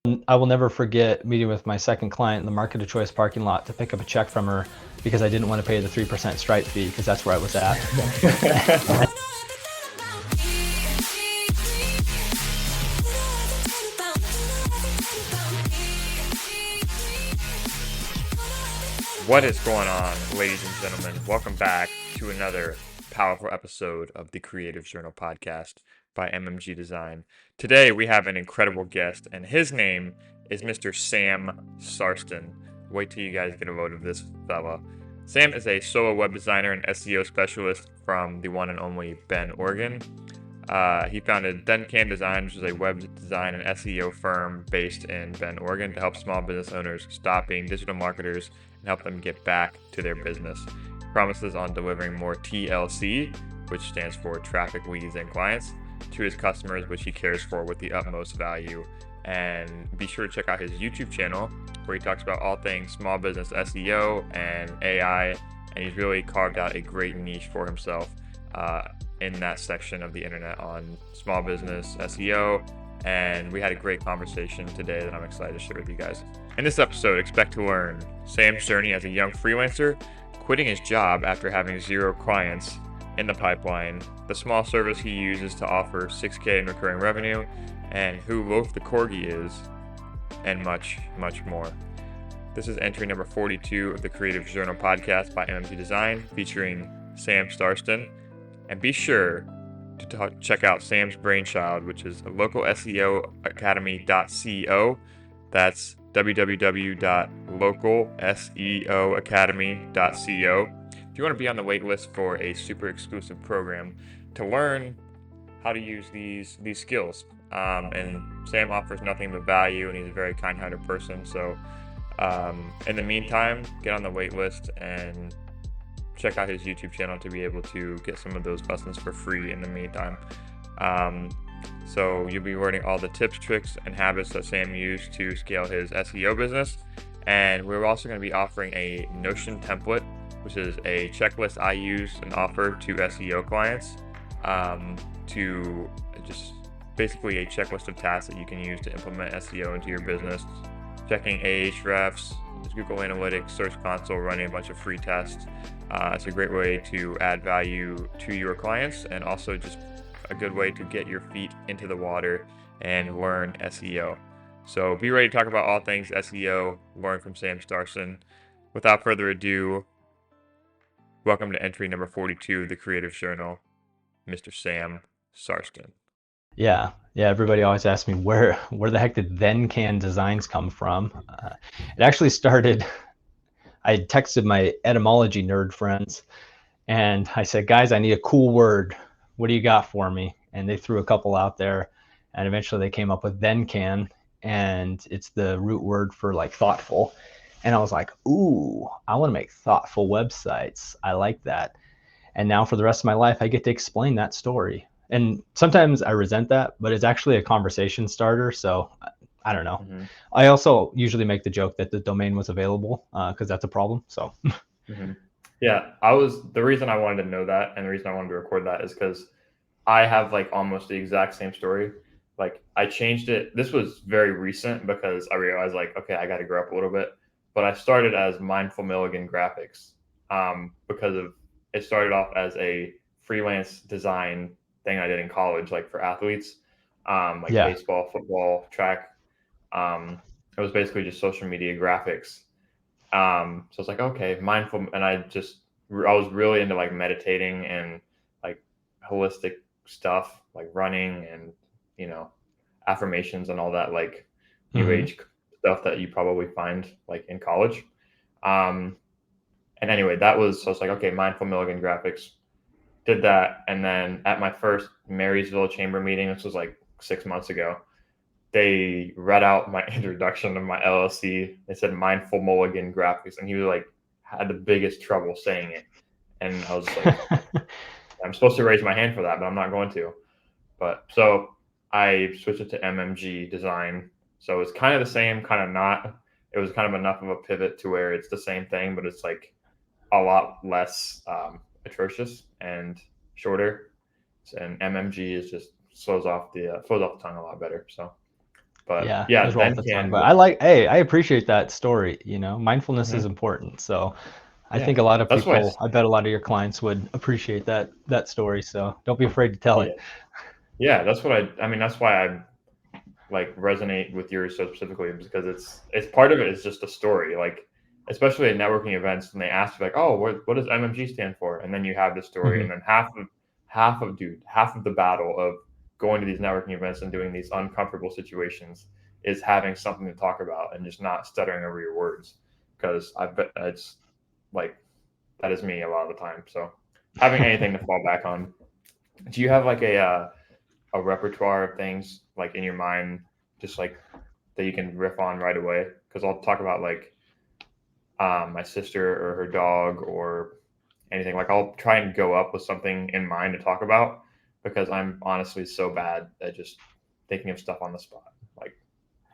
I will never forget meeting with my second client in the Market of Choice parking lot to pick up a check from her because I didn't want to pay the 3% Stripe fee because that's where I was at. What is going on, ladies and gentlemen? Welcome back to another powerful episode of the Creative Journal podcast by MMG Design. Today we have an incredible guest, and his name is Mr. Sam Sarsten. Wait till you guys get a load of this fella. Sam is a solo web designer and SEO specialist from the one and only Bend, Oregon. He founded Thencan Design, which is a web design and SEO firm based in Bend, Oregon, to help small business owners stop being digital marketers and help them get back to their business. He promises on delivering more TLC, which stands for traffic, leads, and clients, to his customers, which he cares for with the utmost value. And be sure to check out his YouTube channel, where he talks about all things small business SEO and AI, and he's really carved out a great niche for himself in that section of the internet on small business SEO. And we had a great conversation today that I'm excited to share with you guys. In this episode, expect to learn Sam's journey as a young freelancer, quitting his job after having 0 clients in the pipeline, the small service he uses to offer $6K in recurring revenue, and who Loaf the Corgi is, and much, much more. This is entry number 42 of the Creative Journal podcast by MMG Design, featuring Sam Sarsten. And be sure to check out Sam's brainchild, which is localseoacademy.co. That's www.localseoacademy.co. If you want to be on the wait list for a super exclusive program to learn how to use these skills. And Sam offers nothing but value, and he's a very kind-hearted person. So in the meantime, get on the wait list and check out his YouTube channel to be able to get some of those lessons for free in the meantime. So you'll be learning all the tips, tricks, and habits that Sam used to scale his SEO business. And we're also going to be offering a Notion template, which is a checklist I use and offer to SEO clients, to just basically a checklist of tasks that you can use to implement SEO into your business. Checking Ahrefs, Google Analytics, Search Console, running a bunch of free tests. It's a great way to add value to your clients, and also just a good way to get your feet into the water and learn SEO. So be ready to talk about all things SEO, learn from Sam Sarsten. Without further ado, welcome to entry number 42 of the Creative Journal, Mr. Sam Sarsten. Yeah. Everybody always asks me where the heck did Thencan Designs come from? It actually started. I texted my etymology nerd friends, and I said, "Guys, I need a cool word. What do you got for me?" And they threw a couple out there, and eventually they came up with Thencan, and it's the root word for like thoughtful. And I was like, "Ooh, I want to make thoughtful websites. I like that." And now for the rest of my life, I get to explain that story. And sometimes I resent that, but it's actually a conversation starter. So I don't know. Mm-hmm. I also usually make the joke that the domain was available because that's a problem. So mm-hmm. Yeah, the reason I wanted to know that, and the reason I wanted to record that, is because I have like almost the exact same story. Like I changed it. This was very recent because I realized like, okay, I got to grow up a little bit. But I started as Mindful Milligan Graphics because it started off as a freelance design thing I did in college, like for athletes, baseball, football, track. It was basically just social media graphics. So it's like, okay, mindful. And I was really into like meditating and like holistic stuff, like running and, affirmations and all that, like new age stuff that you probably find like in college. And anyway, so I was like, okay, Mindful Milligan Graphics. Did that, and then at my first Marysville Chamber meeting, this was like 6 months ago, they read out my introduction to my LLC. They said Mindful Mulligan Graphics, and he was like, had the biggest trouble saying it. And I was like, I'm supposed to raise my hand for that, but I'm not going to. But so I switched it to MMG Design. So it's kind of the same, kind of not. It was kind of enough of a pivot to where it's the same thing, but it's like a lot less atrocious and shorter, and MMG is just flows off the tongue a lot better. So But Yeah, yeah, those roll off the tongue. Thencan But was. I appreciate that story. Mindfulness is Mhm. important. So I Yeah, think a lot of that's why. people, I bet a lot of your clients would appreciate that story. So don't be afraid to tell Yeah, it. yeah, that's what I mean, that's why I like resonate with yours so specifically, because it's part of it is just a story. Like, especially at networking events, when they ask you like, oh, what does MMG stand for? And then you have the story, and Mhm. then half of the battle of going to these networking events and doing these uncomfortable situations is having something to talk about and just not stuttering over your words. Because I bet it's like that is me a lot of the time. So having anything to fall back on. Do you have like a repertoire of things like in your mind, just like that you can riff on right away? Because I'll talk about like my sister or her dog or anything. Like I'll try and go up with something in mind to talk about, because I'm honestly so bad at just thinking of stuff on the spot. Like,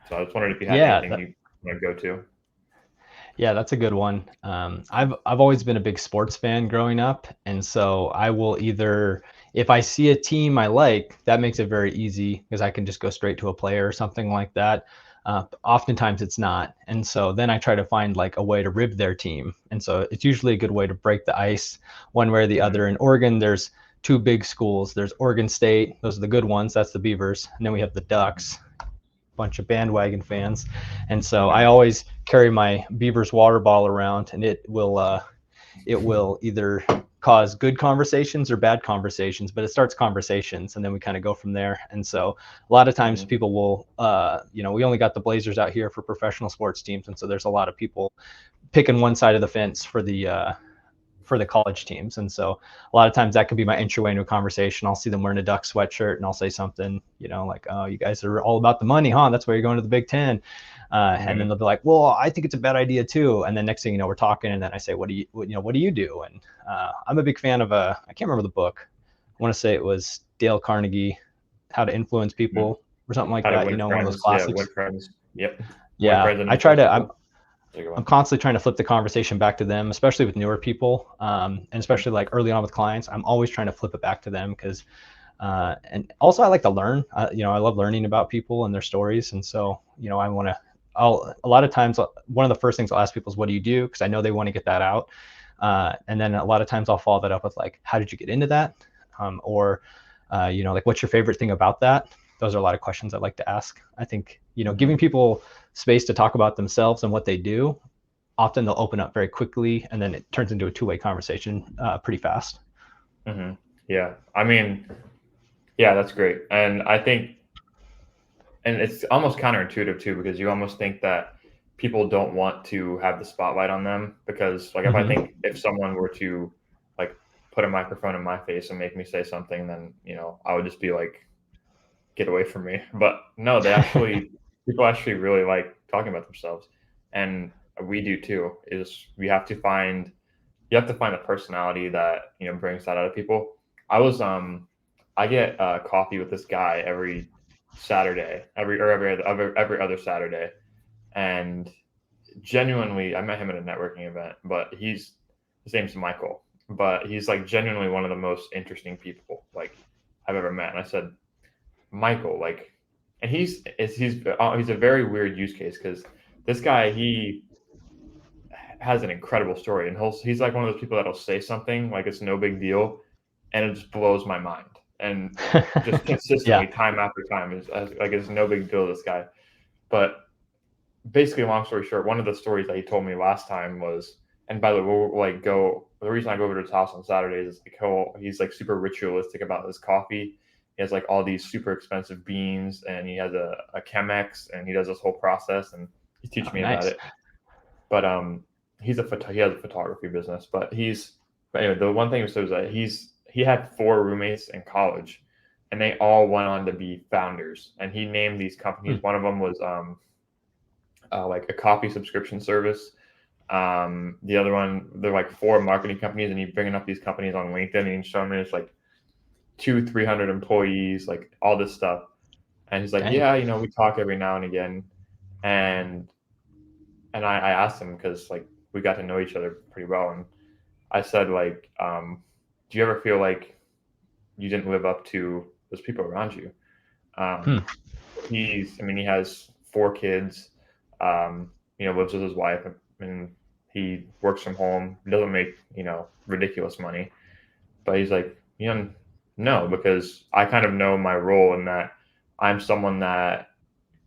so I was wondering if you had Yeah, anything you want to go to. yeah, that's a good one. I've always been a big sports fan growing up, and so I will either, if I see a team I like, that makes it very easy because I can just go straight to a player or something like that. Oftentimes it's not, and so then I try to find like a way to rib their team, and so it's usually a good way to break the ice one way or the Mm-hmm. other. In Oregon, there's two big schools. There's Oregon State; those are the good ones. That's the Beavers, and then we have the Ducks, bunch of bandwagon fans. And so I Mm-hmm. always carry my Beavers water bottle around, and it will either cause good conversations or bad conversations, but it starts conversations and then we kind of go from there. And so a lot of times Mm-hmm. people will, we only got the Blazers out here for professional sports teams. And so there's a lot of people picking one side of the fence for the college teams. And so a lot of times that could be my entryway into a conversation. I'll see them wearing a Duck sweatshirt and I'll say something, like, oh, you guys are all about the money, huh? That's why you're going to the Big Ten. And then Mm-hmm. they'll be like, well, I think it's a bad idea too. And then next thing you know, we're talking, and then I say, what do you do? And I'm a big fan of I can't remember the book. I want to say it was Dale Carnegie, How to Influence Mm-hmm. People or something like How to that. win One of those friends. Yeah, win classics. friends. Yep. Win Yeah, friends and I try influence to. I'm people. That's a good I'm one. constantly trying to flip the conversation back to them, especially with newer people, and especially like early on with clients. I'm always trying to flip it back to them because, and also I like to learn. I love learning about people and their stories, and so I want to. A lot of times, one of the first things I'll ask people is, "What do you do?" Because I know they want to get that out, and then a lot of times I'll follow that up with like, "How did you get into that?" Or, like, "What's your favorite thing about that?" Those are a lot of questions I like to ask. I think Mm-hmm. giving people space to talk about themselves and what they do, often they'll open up very quickly, and then it turns into a two-way conversation pretty fast. Mm-hmm. Yeah. I mean, yeah, that's great. And I think, and it's almost counterintuitive too, because you almost think that people don't want to have the spotlight on them, because like Mm-hmm. if someone were to like put a microphone in my face and make me say something, then I would just be like, get away from me. But no, people actually really like talking about themselves, and we do too. Is you have to find a personality that brings that out of people. I was I get coffee with this guy every Saturday, every other Saturday, and genuinely, I met him at a networking event. But his name's Michael, but he's like genuinely one of the most interesting people like I've ever met. And I said, Michael, like, and he's a very weird use case, because this guy, he has an incredible story, and he's like one of those people that'll say something like it's no big deal, and it just blows my mind, and just Yeah. consistently, time after time, is like it's no big deal to this guy. But basically, long story short, one of the stories that he told me last time was, and by the way, we'll like go. The reason I go over to his house on Saturdays is because he's like super ritualistic about his coffee. He has like all these super expensive beans, and he has a Chemex, and he does this whole process, and he's teaching Oh, me about nice. it. But he has a photography business. But anyway, the one thing he said was that he had four roommates in college, and they all went on to be founders. And he named these Hmm. companies. One of them was like a coffee subscription service. The other one, they're like four marketing companies, and he's bringing up these companies on LinkedIn, and he's showing me it's like 300 employees, like all this stuff. And he's like, Dang. yeah, we talk every now and again. And I asked him, because like we got to know each other pretty well, and I said like, do you ever feel like you didn't live up to those people around you? Hmm. Um, he has 4 kids, lives with his wife, and he works from home. He doesn't make, ridiculous money, but he's like, no, because I kind of know my role in that I'm someone that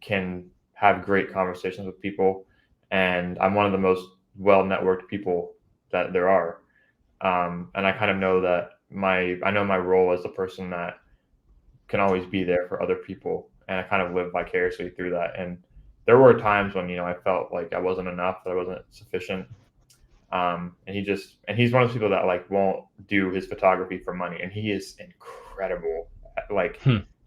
can have great conversations with people, and I'm one of the most well networked people that there are. And I kind of know that I know my role as the person that can always be there for other people, and I kind of live vicariously through that. And there were times when I felt like I wasn't enough, that I wasn't sufficient. And he's one of those people that like won't do his photography for money, and he is incredible, like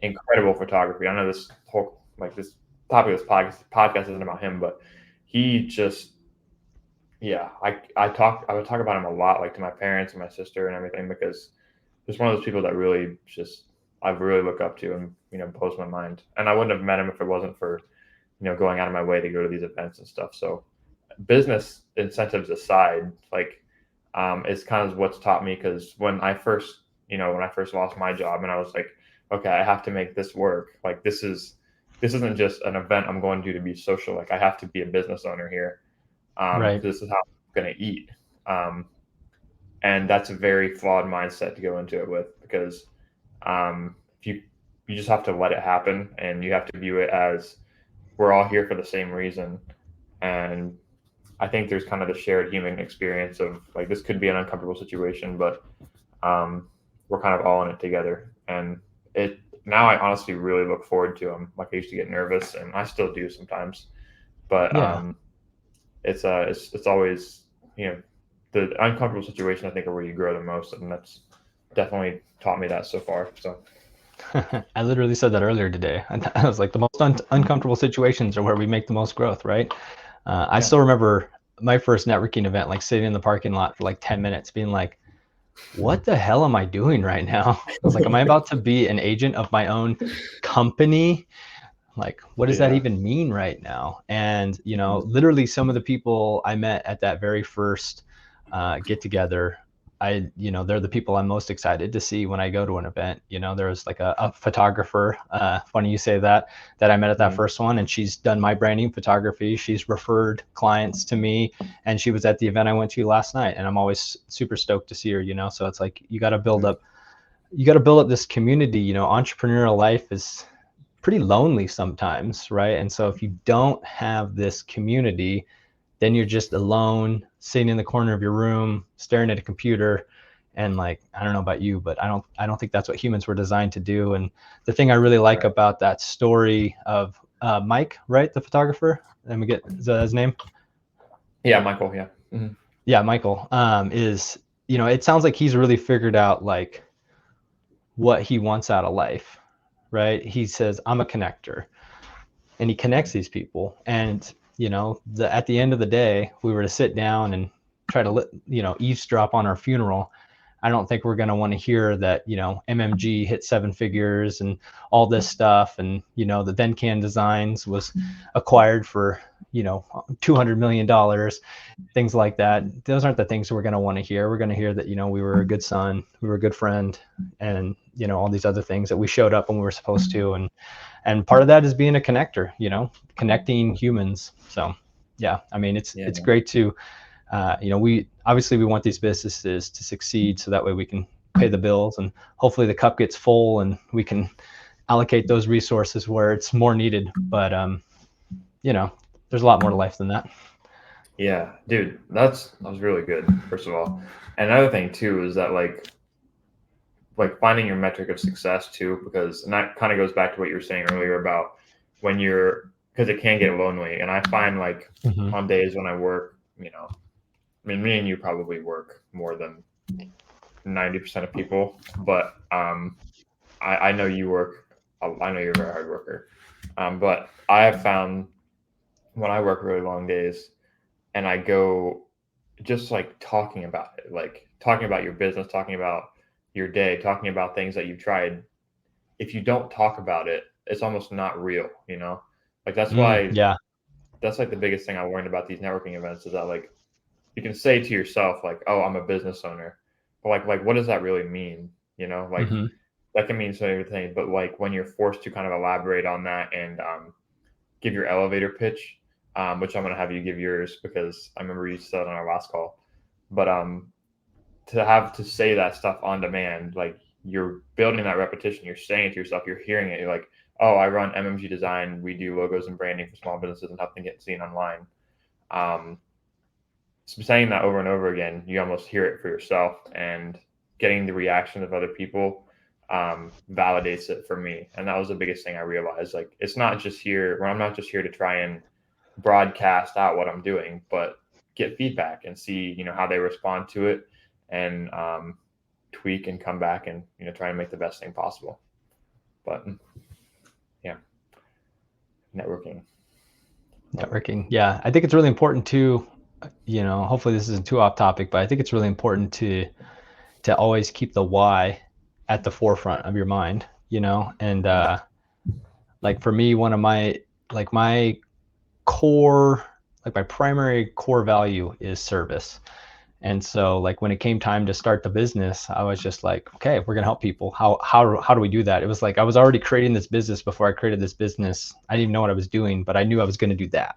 incredible photography. I know this whole this topic of this podcast isn't about him, but he just I would talk about him a lot, like to my parents and my sister and everything, because he's one of those people that really just I really look up to and blows my mind. And I wouldn't have met him if it wasn't for going out of my way to go to these events and stuff. So business incentives aside, is kind of what's taught me, because when I first lost my job and I was like, okay, I have to make this work. Like this isn't just an event I'm going to be social. Like I have to be a business owner here. Right. This is how I'm going to eat. And that's a very flawed mindset to go into it with, because you just have to let it happen, and you have to view it as we're all here for the same reason. And I think there's kind of the shared human experience of like, this could be an uncomfortable situation, but we're kind of all in it together. And now I honestly really look forward to them. Like I used to get nervous, and I still do sometimes, but it's always, the uncomfortable situation, I think, are where you grow the most. And that's definitely taught me that so far. So I literally said that earlier today. I was like, the most uncomfortable situations are where we make the most growth, right? I still remember my first networking event, like sitting in the parking lot for like 10 minutes being like, what the hell am I doing right now? I was like, am I about to be an agent of my own company? Like, what does that even mean right now? And, literally some of the people I met at that very first get together, they're the people I'm most excited to see when I go to an event. There's like a photographer, funny you say that I met at that first one, and she's done my branding photography. She's referred clients to me, and she was at the event I went to last night, and I'm always super stoked to see her, so it's like, you got to build up this community. Entrepreneurial life is pretty lonely sometimes, right? And so if you don't have this community, then you're just alone, sitting in the corner of your room, staring at a computer. And like, I don't know about you, but I don't think that's what humans were designed to do. And the thing I really like about that story of Mike, right, the photographer, is that his name? Yeah, Michael. Yeah. Mm-hmm. Yeah, Michael. Is it sounds like he's really figured out like what he wants out of life, right? He says, I'm a connector, and he connects these people. And at the end of the day, if we were to sit down and try to eavesdrop on our funeral, I don't think we're going to want to hear that MMG hit 7 figures and all this stuff, and the Thencan Designs was acquired for $200 million, things like that. Those aren't the things we're going to want to hear. We're going to hear that we were a good son, we were a good friend, and all these other things, that we showed up when we were supposed to, and part of that is being a connector, connecting humans. So yeah, I mean, it's great to we want these businesses to succeed, so that way we can pay the bills, and hopefully the cup gets full and we can allocate those resources where it's more needed. But there's a lot more to life than that. Yeah, dude, that was really good, first of all. And another thing too is that like finding your metric of success too, and that kind of goes back to what you were saying earlier about because it can get lonely. And I find like on days when I work, me and you probably work more than 90% of people, but I know you work. I know you're a very hard worker, but I have found when I work really long days, and I go just like talking about it, like talking about your business, talking about your day, talking about things that you've tried. If you don't talk about it, it's almost not real, like that's why, that's like the biggest thing I learned about these networking events, is that like, you can say to yourself like, oh, I'm a business owner, but like what does that really mean? that can mean so many things, but like when you're forced to kind of elaborate on that and give your elevator pitch, which I'm going to have you give yours because I remember you said on our last call, but to have to say that stuff on demand, like you're building that repetition, you're saying it to yourself, you're hearing it, you're like, oh, I run MMG Design, we do logos and branding for small businesses and help them get seen online. So saying that over and over again, you almost hear it for yourself, and getting the reaction of other people validates it for me. And that was the biggest thing I realized. Like, it's not just here, I'm not just here to try and broadcast out what I'm doing, but get feedback and see, how they respond to it, and tweak and come back and, try and make the best thing possible. But yeah, networking. Yeah, I think it's really important to, hopefully this isn't too off topic, but I think it's really important to always keep the why at the forefront of your mind, and like for me, one of my my primary core value is service. And so like when it came time to start the business, I was just like, okay, we're going to help people. How do we do that? It was like, I was already creating this business before I created this business. I didn't even know what I was doing, but I knew I was going to do that,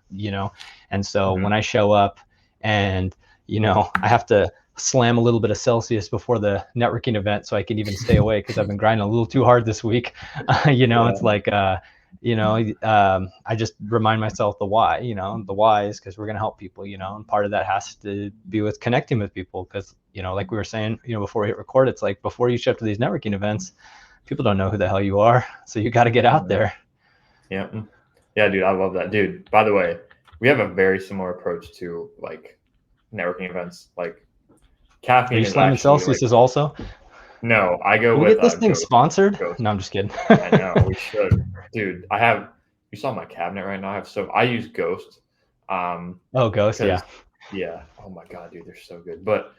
And so when I show up and, I have to slam a little bit of Celsius before the networking event so I can even stay awake because I've been grinding a little too hard this week. It's like, I just remind myself the why, the why is because we're going to help people, and part of that has to be with connecting with people. Because, like we were saying, before we hit record, it's like before you show up to these networking events, people don't know who the hell you are. So you got to get out there. Yeah. Yeah, dude, I love that. Dude, by the way, we have a very similar approach to like networking events. Like caffeine. Are you slamming Celsius also? No, I go Can we with get this thing sponsored? Ghost. No, I'm just kidding. I know we should, dude. You saw my cabinet right now. I use Ghost. Ghost, yeah. Yeah. Oh my god, dude, they're so good. But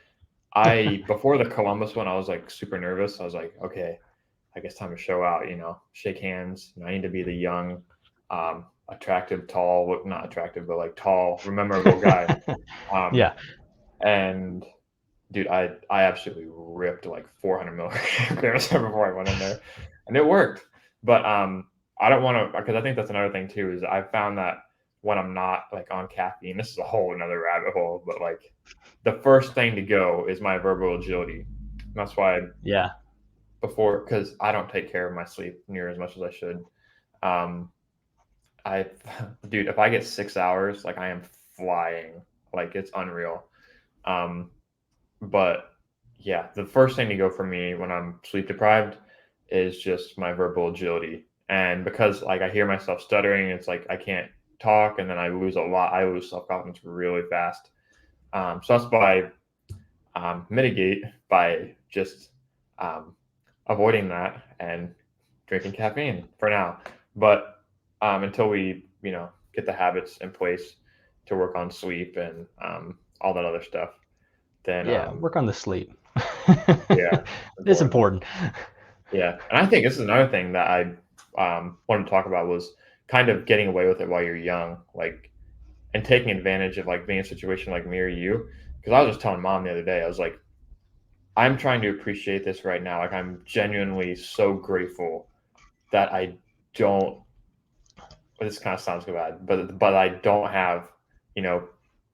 before the Columbus one, I was like super nervous. I was like, okay, I guess time to show out. Shake hands. I need to be the young, attractive, tall. Not attractive, but like tall, memorable guy. Yeah. And dude, I absolutely ripped like 400 milligrams before I went in there, and it worked. But I don't want to, because I think that's another thing too, is I found that when I'm not like on caffeine, this is a whole another rabbit hole, but like the first thing to go is my verbal agility. And that's why because I don't take care of my sleep near as much as I should. Dude, if I get 6 hours, like I am flying, like it's unreal. But yeah, the first thing to go for me when I'm sleep deprived is just my verbal agility. And because like I hear myself stuttering, it's like I can't talk, and then I lose self-confidence really fast. So that's why I mitigate by just avoiding that and drinking caffeine for now. But until we, get the habits in place to work on sleep and all that other stuff, then work on the sleep. Yeah, it's important. Yeah, and I think this is another thing that I wanted to talk about was kind of getting away with it while you're young, like, and taking advantage of like being in a situation like me or you. Because I was just telling mom the other day, I was like, I'm trying to appreciate this right now. Like, I'm genuinely so grateful that I don't. This kind of sounds bad, but I don't have,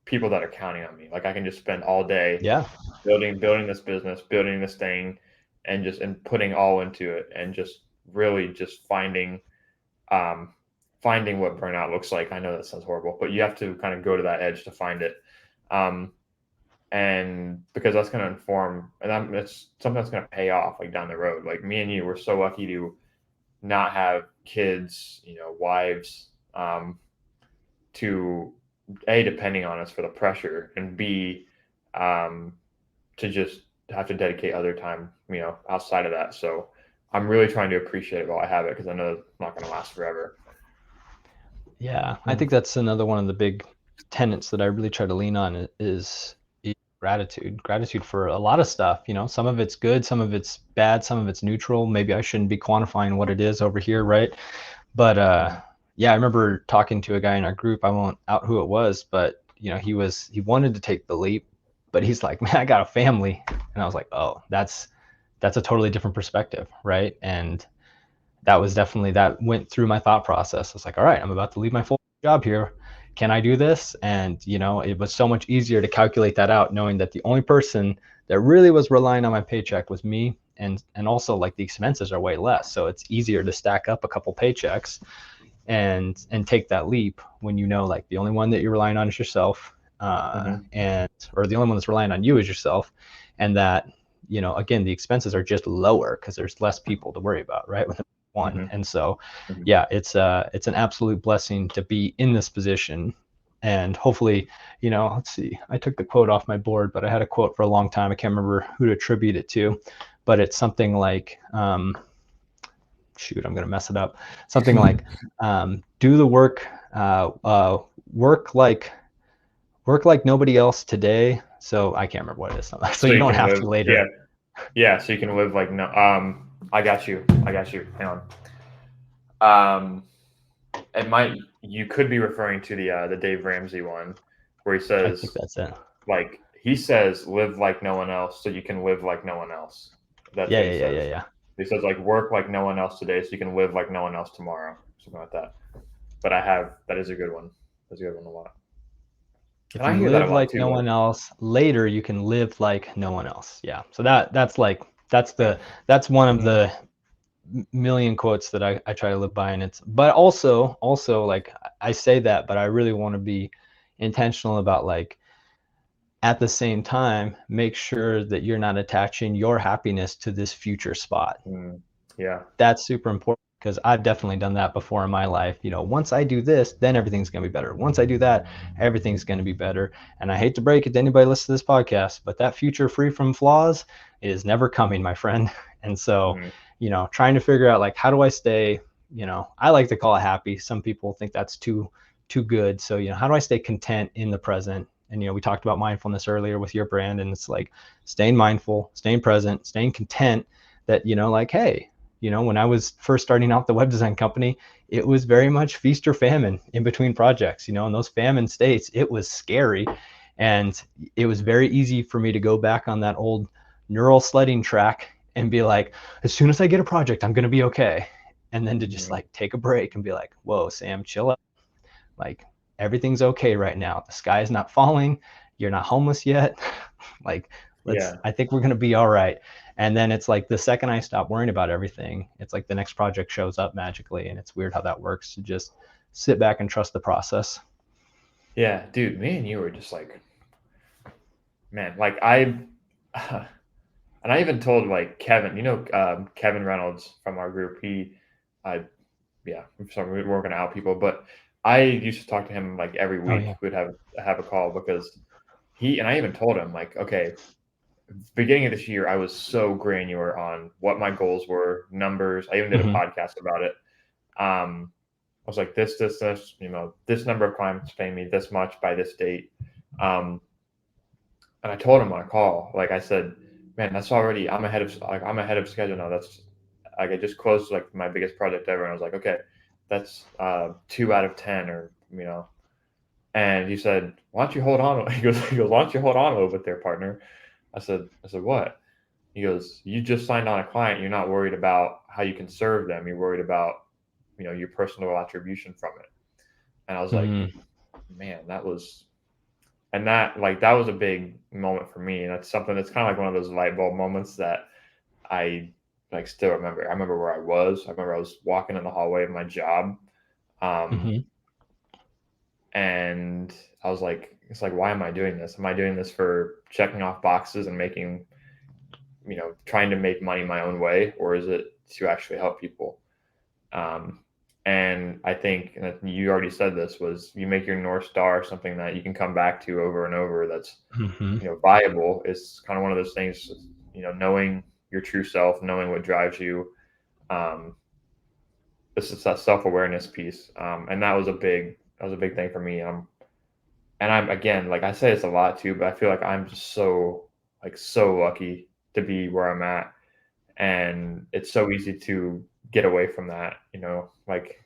people that are counting on me. Like, I can just spend all day, building this business, building this thing, and putting all into it, and just really just finding what burnout looks like. I know that sounds horrible, but you have to kind of go to that edge to find it. And because that's going to inform, and it's something that's going to pay off like down the road. Like me and you, we're so lucky to not have kids, wives, to A, depending on us for the pressure, and B, to just have to dedicate other time, outside of that. So I'm really trying to appreciate it while I have it, because I know it's not going to last forever. Yeah, I think that's another one of the big tenets that I really try to lean on is gratitude for a lot of stuff. Some of it's good, some of it's bad, some of it's neutral. Maybe I shouldn't be quantifying what it is over here, right? But I remember talking to a guy in our group. I won't out who it was, but he wanted to take the leap, but he's like, man, I got a family. And I was like, oh, that's that's a totally different perspective, right? And that went through my thought process. It's like, all right, I'm about to leave my full job here. Can I do this? And it was so much easier to calculate that out, knowing that the only person that really was relying on my paycheck was me. And also, like, the expenses are way less, so it's easier to stack up a couple paychecks and take that leap when like the only one that you're relying on is yourself, or the only one that's relying on you is yourself, and that again, the expenses are just lower because there's less people to worry about, right, with one. And so yeah, it's an absolute blessing to be in this position. And hopefully, let's see, I took the quote off my board, but I had a quote for a long time. I can't remember who to attribute it to, but it's something like, shoot, I'm going to mess it up. Something like, do the work, work like nobody else today. So I can't remember what it is. So you don't have to later. Yeah. So you can live like, no, I got you. Hang on. You could be referring to the Dave Ramsey one where he says, I think that's it. Like, he says, live like no one else so you can live like no one else. That's what he says. Yeah. He says, like, work like no one else today so you can live like no one else tomorrow. Something like that. But that is a good one. That's a good one a lot. If you live like no one else, later you can live like no one else. Yeah. So that's one of the million quotes that I try to live by. And but also like, I say that, but I really want to be intentional about, like, at the same time, make sure that you're not attaching your happiness to this future spot. Yeah. That's super important, because I've definitely done that before in my life. Once I do this, then everything's going to be better. Once I do that, everything's going to be better. And I hate to break it to anybody listening to this podcast, but that future free from flaws is never coming, my friend. And so, trying to figure out, like, how do I stay, I like to call it happy. Some people think that's too good. So, how do I stay content in the present? And, we talked about mindfulness earlier with your brand, and it's like staying mindful, staying present, staying content, that, like, hey, when I was first starting out the web design company, it was very much feast or famine in between projects. In those famine states, it was scary. And it was very easy for me to go back on that old neural sledding track and be like, as soon as I get a project, I'm going to be okay. And then to just like take a break and be like, whoa, Sam, chill out. Like, everything's okay right now. The sky is not falling. You're not homeless yet. Like, I think we're going to be all right. And then it's like, the second I stop worrying about everything, it's like the next project shows up magically. And it's weird how that works, to just sit back and trust the process. Yeah, dude, me and you were just like, man, like and I even told, like, Kevin, Kevin Reynolds from our group, sorry, we weren't going to out people, but I used to talk to him like every week. We'd have a call, because I even told him, like, okay, beginning of this year, I was so granular on what my goals were, numbers. I even did a podcast about it. I was like, this, this number of clients paying me this much by this date. And I told him on a call, like, I said, man, that's already, I'm ahead of schedule now. That's like, I just closed like my biggest project ever. And I was like, okay, that's 2 out of 10, or, and he said, why don't you hold on? He goes, why don't you hold on a little bit there, partner? I said, what? He goes, you just signed on a client. You're not worried about how you can serve them. You're worried about, your personal attribution from it. And I was like, man, that was a big moment for me. And that's something that's kind of like one of those light bulb moments that I like still remember. I remember where I was. I remember I was walking in the hallway of my job. And I was like, it's like, why am I doing this? Am I doing this for checking off boxes and making, trying to make money my own way? Or is it to actually help people? And I think, and you already said this, was you make your North Star something that you can come back to over and over, that's, viable. It's kind of one of those things, knowing your true self, knowing what drives you. This is that self-awareness piece. And that was a big thing for me. And I'm, again, like, I say this a lot too, but I feel like I'm just so lucky to be where I'm at. And it's so easy to get away from that, like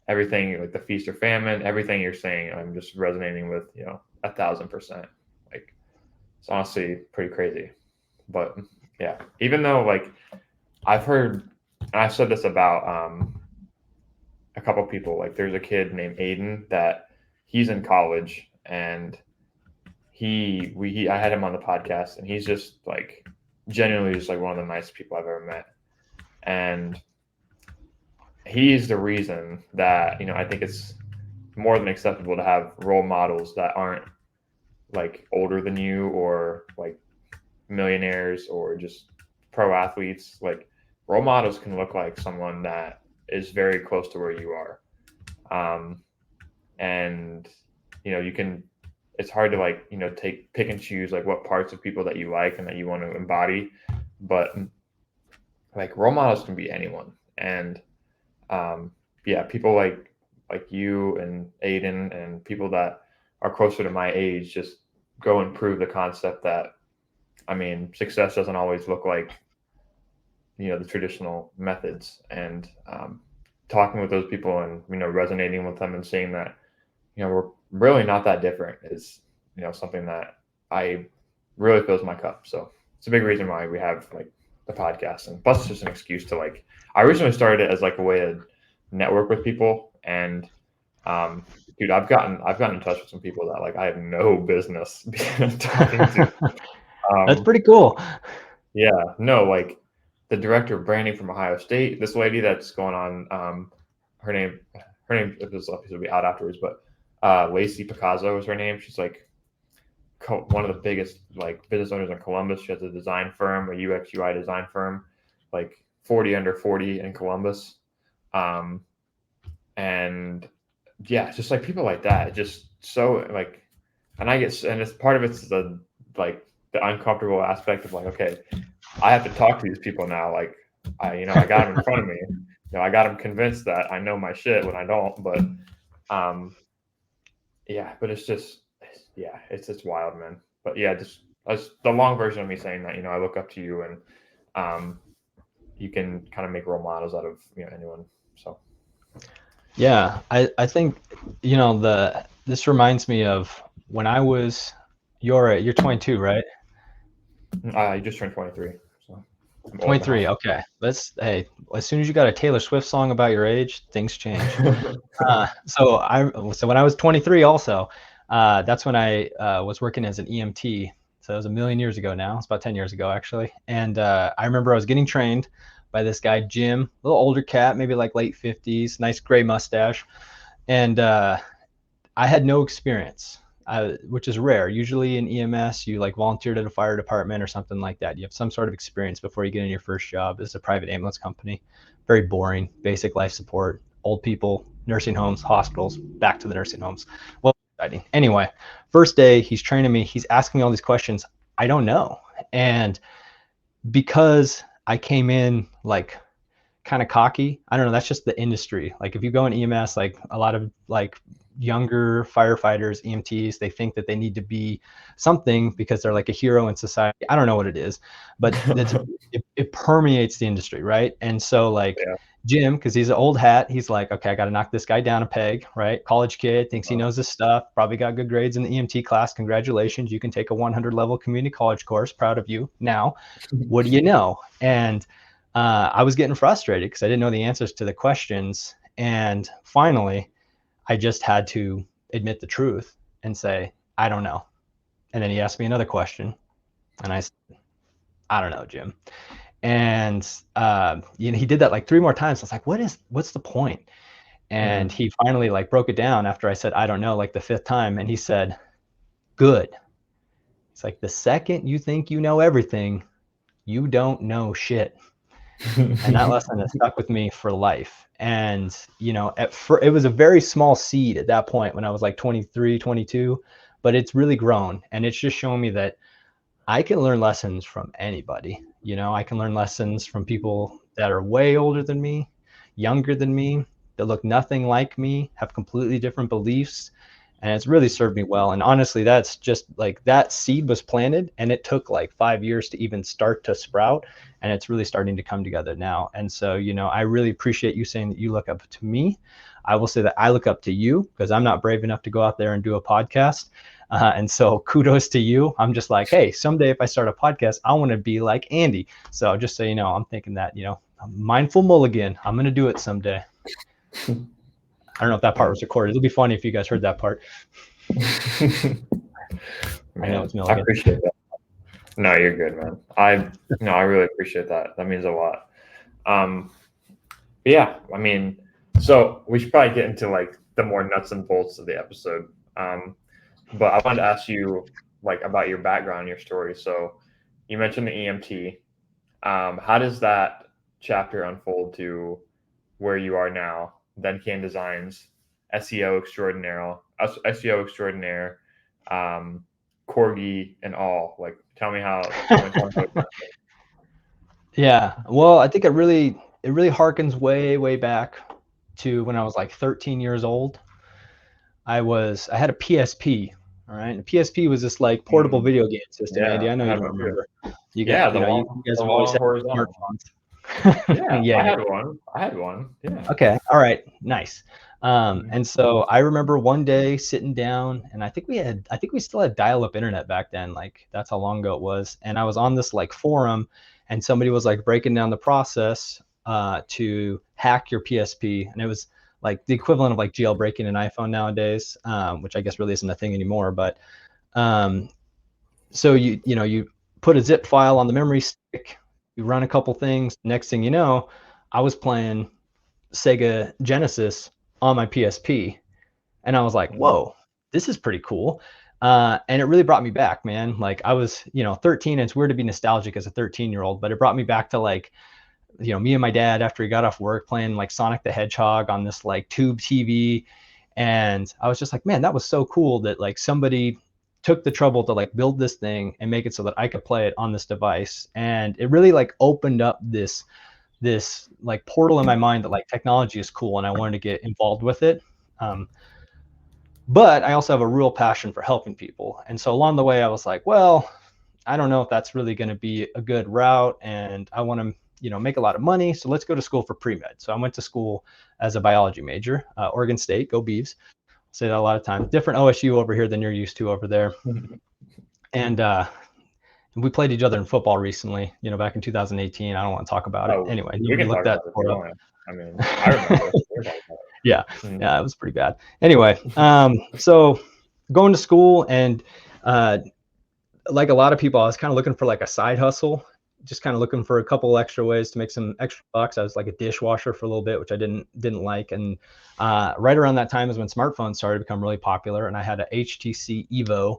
everything, like the feast or famine, everything you're saying, I'm just resonating with, 1,000%. Like, it's honestly pretty crazy, but Yeah. Even though like I've heard, and I've said this about a couple people, like there's a kid named Aiden that he's in college, and I had him on the podcast, and he's just like genuinely just like one of the nicest people I've ever met. And he's the reason that, I think it's more than acceptable to have role models that aren't like older than you or like millionaires or just pro athletes. Like role models can look like someone that is very close to where you are. And you can, it's hard to like, pick and choose like what parts of people that you like and that you want to embody. But like role models can be anyone. And yeah, people like you and Aiden and people that are closer to my age just go and prove the concept that, I mean, success doesn't always look like, the traditional methods. And talking with those people and, resonating with them and seeing that, we're really not that different is, something that I really fills my cup. So it's a big reason why we have like the podcast, and plus it's just an excuse to like, I originally started it as like a way to network with people. And dude, I've gotten in touch with some people that like I have no business talking to. That's pretty cool. Yeah, no, like the director of branding from Ohio State, this lady that's going on, her name, if this will be out afterwards, but Lacey Picasso is her name. She's like one of the biggest like business owners in Columbus. She has a design firm, a UX UI design firm, like 40 under 40 in Columbus. And yeah, just like people like that, just so like, and it's part of it's the uncomfortable aspect of like, okay, I have to talk to these people now. Like I got them in front of me. I got them convinced that I know my shit when I don't. But yeah, but it's just, yeah, it's just wild, man. But yeah, just that's the long version of me saying that, I look up to you, and you can kind of make role models out of anyone. So yeah, I think this reminds me of when I was you're 22, right? I just turned 23, so I'm 23. Okay. Hey, as soon as you got a Taylor Swift song about your age, things change. So when I was 23 also, that's when I was working as an EMT. So it was a million years ago now. It's about 10 years ago, actually. And I remember I was getting trained by this guy, Jim, a little older cat, maybe like late 50s, nice gray mustache. And I had no experience, which is rare. Usually in EMS, you like volunteered at a fire department or something like that. You have some sort of experience before you get in your first job. It's a private ambulance company. Very boring, basic life support, old people, nursing homes, hospitals, back to the nursing homes. Well, exciting. Anyway, first day, he's training me. He's asking me all these questions. I don't know. And because I came in like kind of cocky, I don't know, that's just the industry. Like if you go in EMS, like a lot of like younger firefighters, EMTs, they think that they need to be something because they're like a hero in society. I don't know what it is, but it permeates the industry, right? And so like yeah. Jim, because he's an old hat, he's like, okay, I got to knock this guy down a peg, right? College kid, thinks he knows his stuff, probably got good grades in the EMT class. Congratulations, you can take a 100 level community college course. Proud of you. Now, what do you know? And I was getting frustrated because I didn't know the answers to the questions. And finally, I just had to admit the truth and say, I don't know. And then he asked me another question. And I said, I don't know, Jim. And he did that like 3 more times. I was like, what's the point? And he finally like broke it down after I said, I don't know, like the 5th time. And he said, good. It's like the second you think you know everything, you don't know shit. And that lesson has stuck with me for life. And it was a very small seed at that point when I was like 23, 22, but it's really grown, and it's just showing me that I can learn lessons from anybody. I can learn lessons from people that are way older than me, younger than me, that look nothing like me, have completely different beliefs. And it's really served me well. And honestly, that's just like that seed was planted, and it took like 5 years to even start to sprout. And it's really starting to come together now. And so, I really appreciate you saying that you look up to me. I will say that I look up to you because I'm not brave enough to go out there and do a podcast. And so kudos to you. I'm just like, hey, someday if I start a podcast, I want to be like Andy. So just so you know, I'm thinking that, mindful mulligan, I'm going to do it someday. I don't know if that part was recorded. It'll be funny if you guys heard that part. Man, I know it's I mulligan. appreciate that. No, you're good, man. I really appreciate that. That means a lot. Yeah, I mean, so we should probably get into like the more nuts and bolts of the episode. But I wanted to ask you like about your background, your story. So you mentioned the EMT. How does that chapter unfold to where you are now? Thencan Designs, SEO extraordinaire, Corgi and all. Like, tell me how. Yeah, well, I think it really harkens way back to when I was like 13 years old. I had a PSP. All right, and PSP was this like portable video game system. Yeah, Andy, I know I you have don't one too. remember. You Yeah, got, you guys the have always long had horizontal. smartphones. Yeah, Yeah. I had one. Yeah. Okay. All right. Nice. And so I remember one day sitting down, and I think we still had dial-up internet back then. Like that's how long ago it was. And I was on this like forum, and somebody was like breaking down the process to hack your PSP, and it was like the equivalent of like jailbreaking an iPhone nowadays, which I guess really isn't a thing anymore. But so you put a zip file on the memory stick, you run a couple things. Next thing you know, I was playing Sega Genesis on my PSP, and I was like, whoa, this is pretty cool. And it really brought me back, man. Like I was 13, and it's weird to be nostalgic as a 13-year-old, but it brought me back to like me and my dad after he got off work playing like Sonic the Hedgehog on this like tube TV. And I was just like, man, that was so cool that like somebody took the trouble to like build this thing and make it so that I could play it on this device. And it really like opened up this like portal in my mind that like technology is cool and I wanted to get involved with it. But I also have a real passion for helping people. And so along the way, I was like, well, I don't know if that's really going to be a good route, and I want to make a lot of money, so let's go to school for pre-med. So I went to school as a biology major, Oregon State, go Beavs. I say that a lot of times. Different OSU over here than you're used to over there. And we played each other in football recently, back in 2018. I don't want to talk about it. Anyway, we can look talk that about it. I mean, I remember. Yeah, it was pretty bad. Anyway, so going to school, and like a lot of people, I was kind of looking for like a side hustle, just kind of looking for a couple extra ways to make some extra bucks. I was like a dishwasher for a little bit, which I didn't like. And right around that time is when smartphones started to become really popular, and I had a HTC Evo,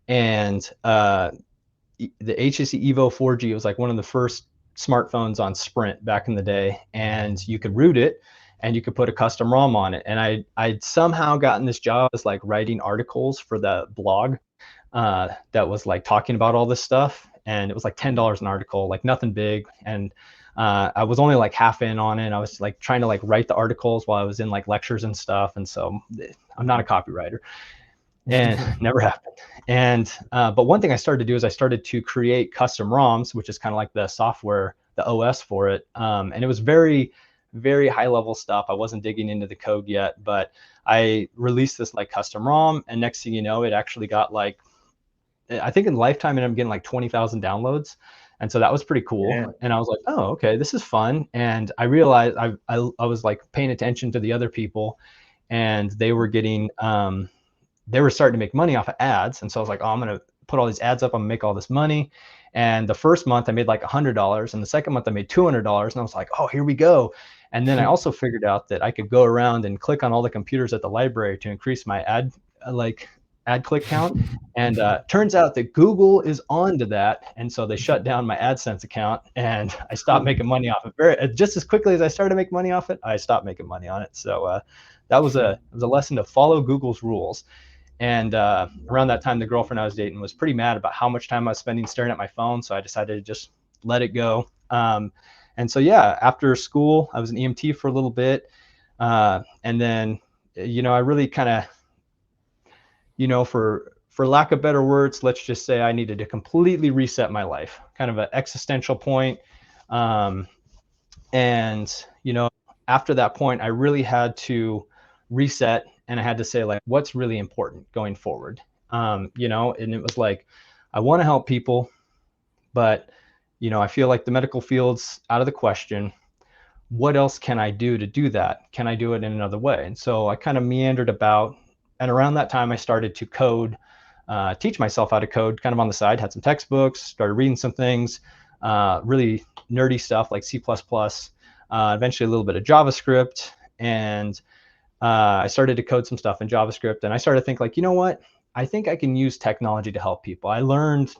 and the HTC Evo 4G was like one of the first smartphones on Sprint back in the day, and you could root it and you could put a custom ROM on it. And I'd somehow gotten this job as like writing articles for the blog that was like talking about all this stuff, and it was like $10 an article, like nothing big. And I was only like half in on it. I was like trying to like write the articles while I was in like lectures and stuff, and so I'm not a copywriter, and never happened. And but one thing I started to do is I started to create custom ROMs, which is kind of like the software, the OS for it, and it was very high level stuff. I wasn't digging into the code yet, but I released this like custom ROM, and next thing you know, it actually got like, I think in lifetime, and I'm getting like 20,000 downloads. And so that was pretty cool. Yeah. And I was like, oh, okay, this is fun. And I realized I was like paying attention to the other people, and they were getting, they were starting to make money off of ads. And so I was like, oh, I'm going to put all these ads up. I'm gonna make all this money. And the first month I made like $100, and the second month I made $200. And I was like, oh, here we go. And then I also figured out that I could go around and click on all the computers at the library to increase my ad click count. And turns out that Google is on to that. And so they shut down my AdSense account, and I stopped making money off it. Just as quickly as I started to make money off it, I stopped making money on it. So that was a lesson to follow Google's rules. And around that time, the girlfriend I was dating was pretty mad about how much time I was spending staring at my phone. So I decided to just let it go. And so, yeah, after school, I was an EMT for a little bit. And then, I really kind of, for lack of better words, let's just say I needed to completely reset my life, kind of an existential point. And, after that point, I really had to reset, and I had to say, like, what's really important going forward. And it was like, I want to help people, but I feel like the medical field's out of the question. What else can I do to do that? Can I do it in another way? And so I kind of meandered about, and around that time I started to code, teach myself how to code kind of on the side, had some textbooks, started reading some things, really nerdy stuff like C++, eventually a little bit of JavaScript. And I started to code some stuff in JavaScript, and I started to think, like, you know what? I think I can use technology to help people. I learned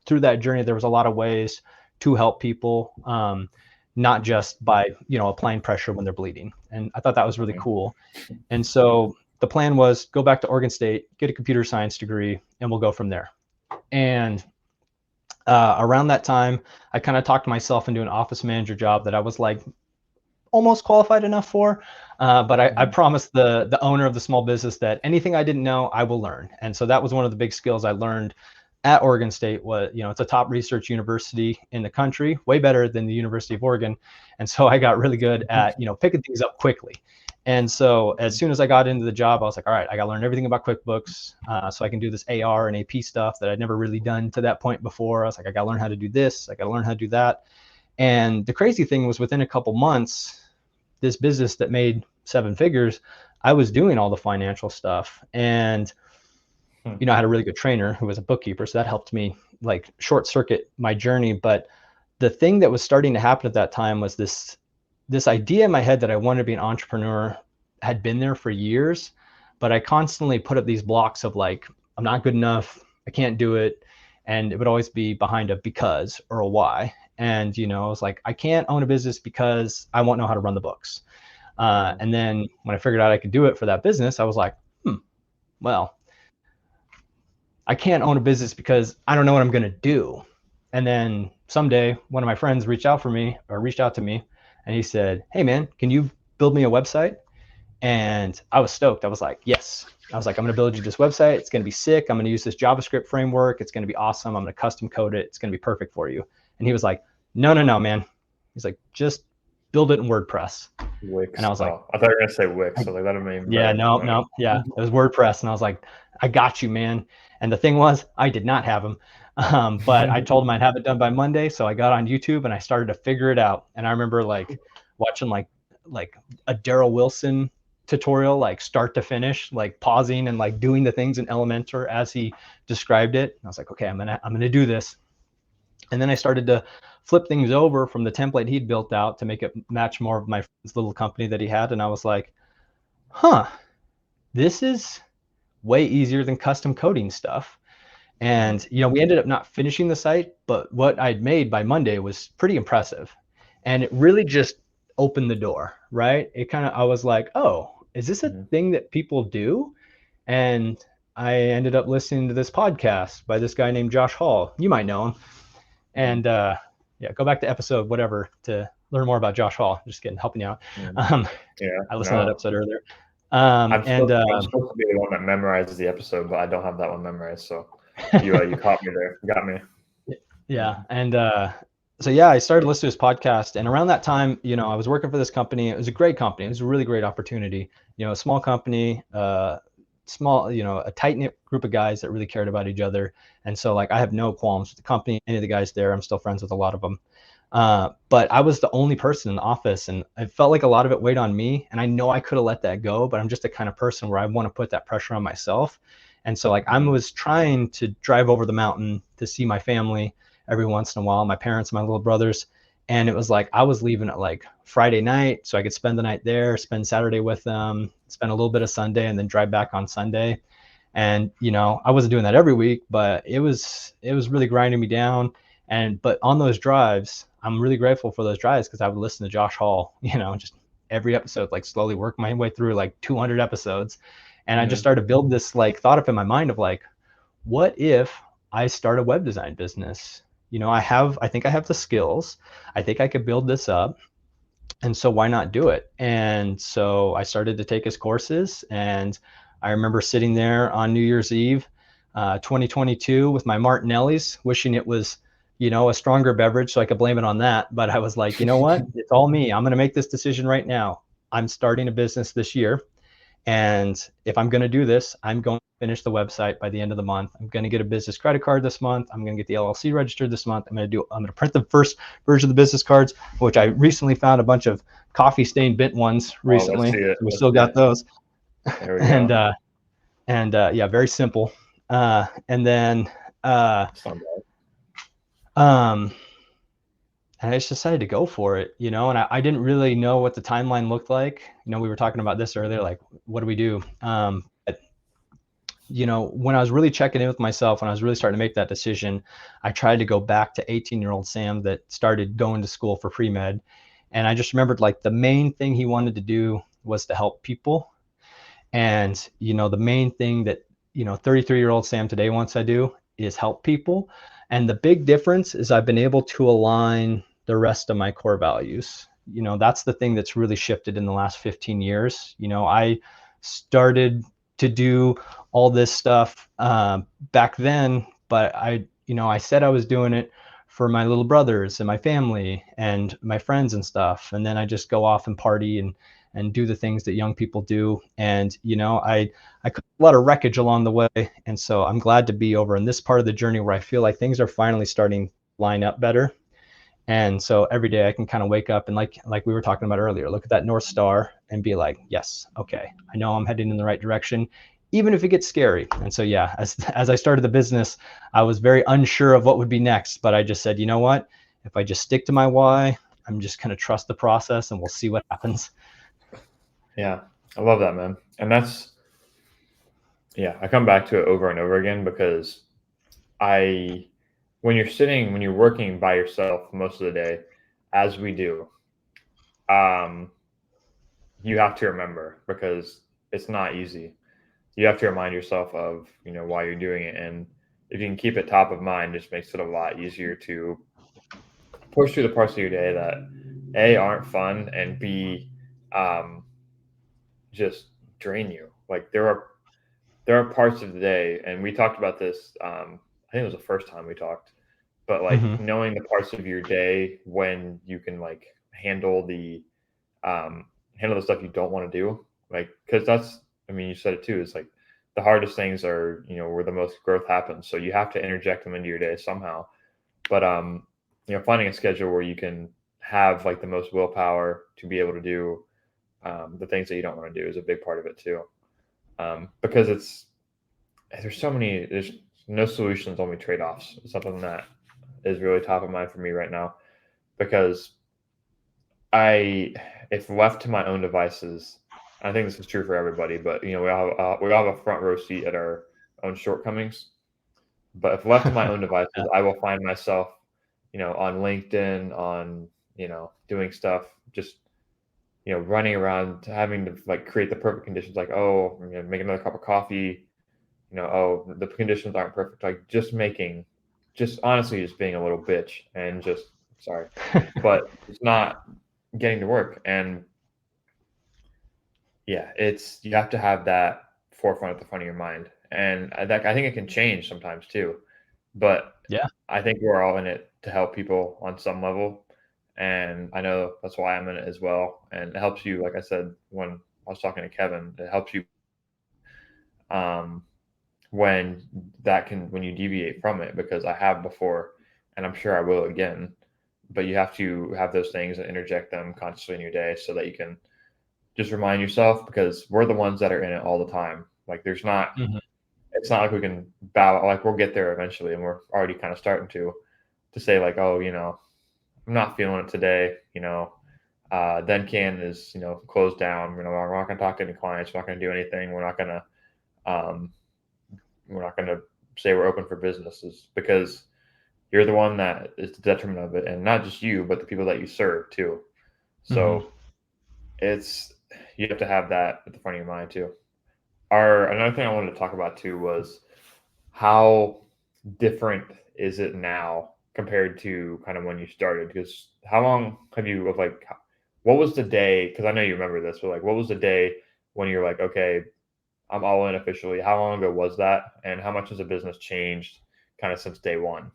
through that journey there was a lot of ways to help people, not just by applying pressure when they're bleeding. And I thought that was really cool. And so the plan was go back to Oregon State, get a computer science degree, and we'll go from there. And around that time, I kind of talked myself into an office manager job that I was like almost qualified enough for, but I promised the owner of the small business that anything I didn't know, I will learn. And so that was one of the big skills I learned at Oregon State. Was, it's a top research university in the country, way better than the University of Oregon. And so I got really good at, picking things up quickly. And so as soon as I got into the job, I was like, all right, I got to learn everything about QuickBooks, so I can do this AR and AP stuff that I'd never really done to that point before. I was like, I got to learn how to do this. I got to learn how to do that. And the crazy thing was, within a couple months, this business that made 7 figures, I was doing all the financial stuff. And, I had a really good trainer who was a bookkeeper. So that helped me like short circuit my journey. But the thing that was starting to happen at that time was this idea in my head that I wanted to be an entrepreneur had been there for years, but I constantly put up these blocks of like, I'm not good enough, I can't do it. And it would always be behind a because or a why. And, I was like, I can't own a business because I won't know how to run the books. And then when I figured out I could do it for that business, I was like, well, I can't own a business because I don't know what I'm going to do. And then someday one of my friends reached out to me, and he said, hey man, can you build me a website? And I was stoked. I was like, yes. I was like, I'm going to build you this website. It's going to be sick. I'm going to use this JavaScript framework. It's going to be awesome. I'm going to custom code it. It's going to be perfect for you. And he was like, no, man. He's like, just build it in WordPress. Wix. And I was like, I thought you were going to say Wix. So like, that would mean. Yeah, no. Yeah, it was WordPress. And I was like, I got you, man. And the thing was, I did not have them. But I told him I'd have it done by Monday. So I got on YouTube and I started to figure it out. And I remember like watching like a Daryl Wilson tutorial, like start to finish, like pausing and like doing the things in Elementor as he described it. And I was like, okay, I'm gonna do this. And then I started to flip things over from the template he'd built out to make it match more of my friend's little company that he had. And I was like, this is way easier than custom coding stuff. And, we ended up not finishing the site, but what I'd made by Monday was pretty impressive. And it really just opened the door, right? I was like, oh, is this a thing that people do? And I ended up listening to this podcast by this guy named Josh Hall. You might know him. And go back to episode whatever to learn more about Josh Hall. Just kidding, helping you out. I listened to that episode earlier. I'm supposed to be the one that memorizes the episode, but I don't have that one memorized. So you caught me there. You got me. Yeah. And I started listening to his podcast. And around that time, I was working for this company. It was a great company. It was a really great opportunity. A small company, a tight-knit group of guys that really cared about each other. And so like I have no qualms with the company, any of the guys there. I'm still friends with a lot of them. But I was the only person in the office, and I felt like a lot of it weighed on me. And I know I could have let that go, but I'm just the kind of person where I want to put that pressure on myself. And so like I was trying to drive over the mountain to see my family every once in a while, my parents, my little brothers. And it was like I was leaving at like Friday night so I could spend the night there, spend Saturday with them, spend a little bit of Sunday, and then drive back on Sunday. And I wasn't doing that every week, but it was really grinding me down. But on those drives, I'm really grateful for those drives because I would listen to Josh Hall, just every episode, like slowly work my way through like 200 episodes. And I just started to build this like thought up in my mind of like, what if I start a web design business? I think I have the skills. I think I could build this up. And so why not do it? And so I started to take his courses. And I remember sitting there on New Year's Eve, 2022 with my Martinelli's, wishing it was, a stronger beverage so I could blame it on that. But I was like, you know what? It's all me. I'm going to make this decision right now. I'm starting a business this year. And if I'm going to do this, I'm going to finish the website by the end of the month. I'm going to get a business credit card this month. I'm going to get the LLC registered this month. I'm going to print the first version of the business cards, which I recently found a bunch of coffee stained bent ones recently. Let's see it. So we still got those. There we and go. yeah, very simple. And then It's not bad. and I just decided to go for it, and I didn't really know what the timeline looked like. We were talking about this earlier, like, what do we do? But, when I was really checking in with myself, when I was really starting to make that decision, I tried to go back to 18-year-old Sam that started going to school for pre-med. And I just remembered, like, the main thing he wanted to do was to help people. And, the main thing that, 33-year-old Sam today wants to do is help people. And the big difference is I've been able to align the rest of my core values. That's the thing that's really shifted in the last 15 years. I started to do all this stuff back then, but I said I was doing it for my little brothers and my family and my friends and stuff. And then I just go off and party and do the things that young people do. And, I got a lot of wreckage along the way. And so I'm glad to be over in this part of the journey where I feel like things are finally starting to line up better. And so every day I can kind of wake up and like we were talking about earlier, look at that North Star and be like, yes, okay, I know I'm heading in the right direction, even if it gets scary. And so, yeah, as I started the business, I was very unsure of what would be next, but I just said, you know what, if I just stick to my why, I'm just going to trust the process and we'll see what happens. Yeah, I love that, man. And I come back to it over and over again because when you're working by yourself most of the day, as we do, you have to remember, because it's not easy. You have to remind yourself of, why you're doing it. And if you can keep it top of mind, it just makes it a lot easier to push through the parts of your day that A, aren't fun, and B, just drain you. Like there are parts of the day, and we talked about this. I think it was the first time we talked, but like knowing the parts of your day when you can like handle the stuff you don't want to do, like, because you said it too. It's like the hardest things are, where the most growth happens. So you have to interject them into your day somehow. But finding a schedule where you can have like the most willpower to be able to do the things that you don't want to do is a big part of it too. Because there's no solutions, only trade-offs. It's something that is really top of mind for me right now, because if left to my own devices, I think this is true for everybody, but we all have a front row seat at our own shortcomings. But if left to my own devices, I will find myself, on LinkedIn, on, doing stuff, just, running around, having to like create the perfect conditions, like, oh, I'm gonna make another cup of coffee, oh, the conditions aren't perfect, like just honestly just being a little bitch and just sorry, but it's not getting to work. And yeah, you have to have that forefront at the front of your mind. And I think it can change sometimes too, but yeah, I think we're all in it to help people on some level. And I know that's why I'm in it as well. And it helps you, like I said, when I was talking to Kevin, it helps you when you deviate from it, because I have before, and I'm sure I will again. But you have to have those things and interject them consciously in your day so that you can just remind yourself, because we're the ones that are in it all the time. Like it's not like we can bow, like we'll get there eventually, and we're already kind of starting to say like, oh, I'm not feeling it today. Thencan is, closed down. We're not going to talk to any clients. We're not going to do anything. We're not going to say we're open for businesses, because you're the one that is the detriment of it, and not just you, but the people that you serve too. So you have to have that at the front of your mind too. Another thing I wanted to talk about too was how different is it now compared to kind of when you started? Because how long have you, what was the day? Because I know you remember this, but like, what was the day when you're like, okay, I'm all in officially? How long ago was that? And how much has the business changed kind of since day one?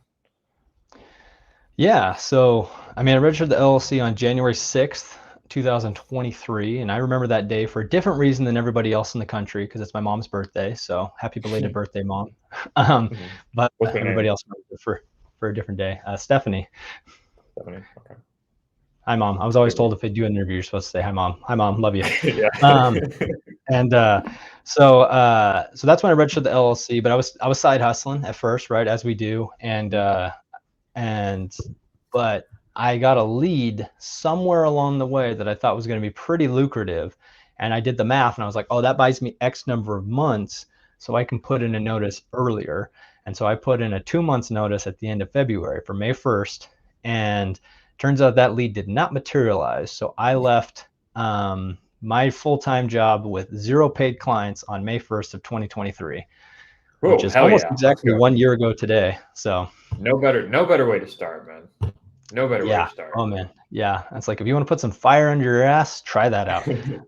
Yeah. So, I registered the LLC on January 6th, 2023, and I remember that day for a different reason than everybody else in the country because it's my mom's birthday. So happy belated birthday, Mom. But What's her everybody name? else for a different day. Stephanie. Stephanie. Okay. Hi, Mom. I was always told if I do an interview, you're supposed to say hi, Mom. Hi, Mom. Love you. Yeah. And so that's when I registered the LLC. But I was side hustling at first, right, as we do, but I got a lead somewhere along the way that I thought was going to be pretty lucrative, and I did the math, and I was like, oh, that buys me X number of months, so I can put in a notice earlier. And so I put in a 2 months notice at the end of February for May 1st, and turns out that lead did not materialize. So I left my full-time job with 0 paid clients on May 1st of 2023, Whoa, which is hell almost yeah. exactly 1 year ago today. So no better way to start, man. No better way yeah. to start. Oh man. Yeah. It's like, if you want to put some fire under your ass, try that out. And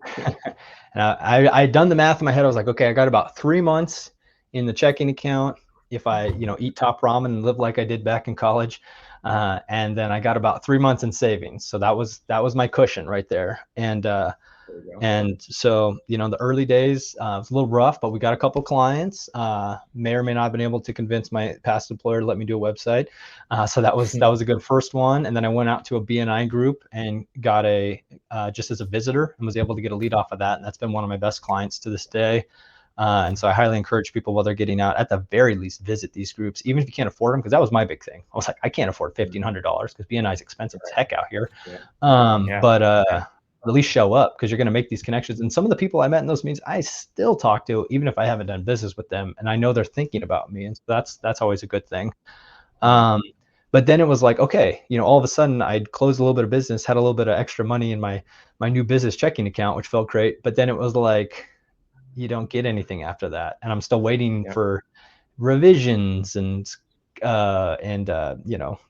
I'd done the math in my head. I was like, okay, I got about 3 months in the checking account if I, eat top ramen and live like I did back in college. And then I got about 3 months in savings. So that was my cushion right there. And so, the early days, it was a little rough, but we got a couple clients. May or may not have been able to convince my past employer to let me do a website. So that was a good first one. And then I went out to a BNI group and got just as a visitor, and was able to get a lead off of that. And that's been one of my best clients to this day. And so I highly encourage people, while they're getting out, at the very least, visit these groups, even if you can't afford them, because that was my big thing. I was like, I can't afford $1,500 because BNI is expensive as heck out here. But at least show up, because you're going to make these connections. And some of the people I met in those meetings, I still talk to, even if I haven't done business with them, and I know they're thinking about me. And so that's always a good thing. But then it was like, okay, all of a sudden I'd closed a little bit of business, had a little bit of extra money in my new business checking account, which felt great. But then it was like, you don't get anything after that. And I'm still waiting for revisions and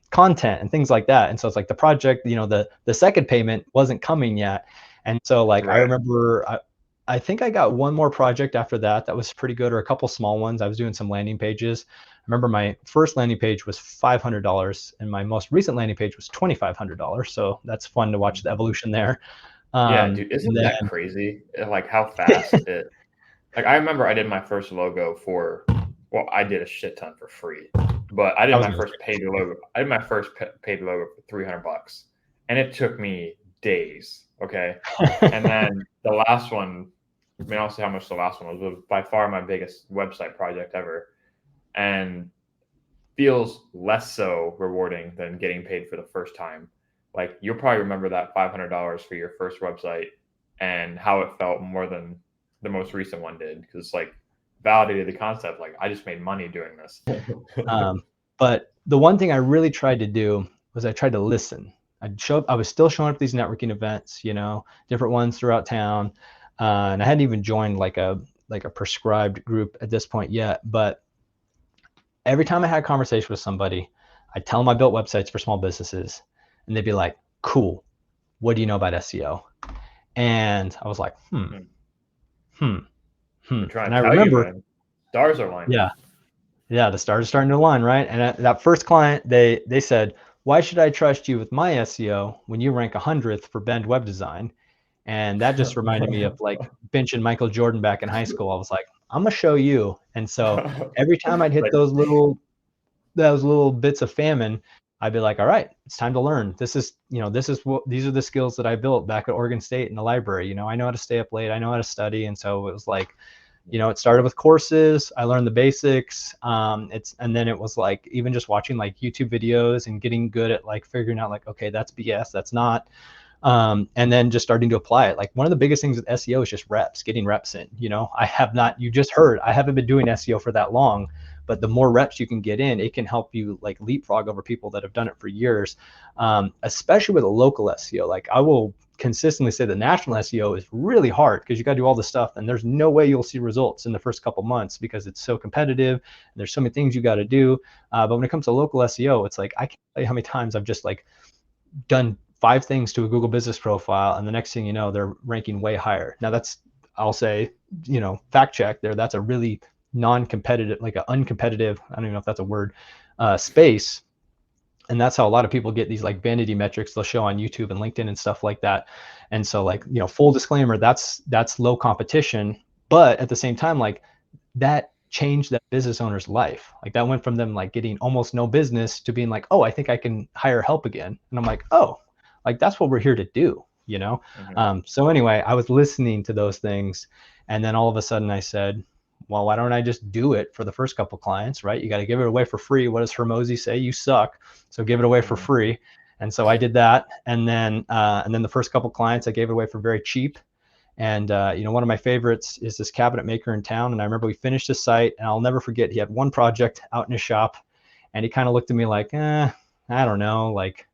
content and things like that. And so it's like the project, the second payment wasn't coming yet. And so like, I remember, I think I got one more project after that was pretty good, or a couple small ones. I was doing some landing pages. I remember my first landing page was $500, and my most recent landing page was $2,500. So that's fun to watch the evolution there. Yeah, dude, isn't that crazy? Like how fast it. Like I remember I did my first logo I did a shit ton for free, but I did my first paid logo. I did my first paid logo for $300, and it took me days. Okay, and then the last one, I mean, I'll say how much the last one was by far my biggest website project ever, and feels less so rewarding than getting paid for the first time. Like you'll probably remember that $500 for your first website and how it felt more than the most recent one did, because like validated the concept, like I just made money doing this. But the one thing I really tried to do was I tried to listen. I was still showing up at these networking events, different ones throughout town, and I hadn't even joined like a prescribed group at this point yet. But every time I had a conversation with somebody, I'd tell them I built websites for small businesses, and they'd be like, "Cool, what do you know about SEO?" And I was like, And I remember, stars are lining. Yeah, the stars are starting to align, right? And that first client, they said, "Why should I trust you with my SEO when you rank 100th for Bend web design?" And that just reminded me of like benching Michael Jordan back in high school. I was like, I'm gonna show you. And so every time I'd hit those little bits of famine, I'd be like, all right, it's time to learn. These are the skills that I built back at Oregon State in the library. I know how to stay up late. I know how to study. And so it was like, it started with courses. I learned the basics. And then it was like, even just watching like YouTube videos and getting good at like figuring out like, okay, that's BS, that's not. And then just starting to apply it. Like one of the biggest things with SEO is just reps, getting reps in. You just heard, I haven't been doing SEO for that long, but the more reps you can get in, it can help you like leapfrog over people that have done it for years, especially with a local SEO. Like I will consistently say the national SEO is really hard, because you got to do all this stuff, and there's no way you'll see results in the first couple months because it's so competitive and there's so many things you got to do. But when it comes to local SEO, it's like, I can't tell you how many times I've just like done 5 things to a Google business profile, and the next thing you know, they're ranking way higher. Now that's, I'll say, fact check there, that's a really non-competitive, like an uncompetitive, I don't even know if that's a word, space. And that's how a lot of people get these like vanity metrics they'll show on YouTube and LinkedIn and stuff like that. And so like, full disclaimer, that's low competition, but at the same time, like that changed that business owner's life. Like that went from them like getting almost no business to being like, oh, I think I can hire help again. And I'm like, oh, like that's what we're here to do, So anyway, I was listening to those things, and then all of a sudden I said, well, why don't I just do it for the first couple clients, right? You got to give it away for free. What does Hermosi say? You suck. So give it away for free. And so I did that. And then the first couple clients, I gave it away for very cheap. And, one of my favorites is this cabinet maker in town. And I remember we finished his site, and I'll never forget, he had one project out in his shop, and he kind of looked at me like, I don't know, like,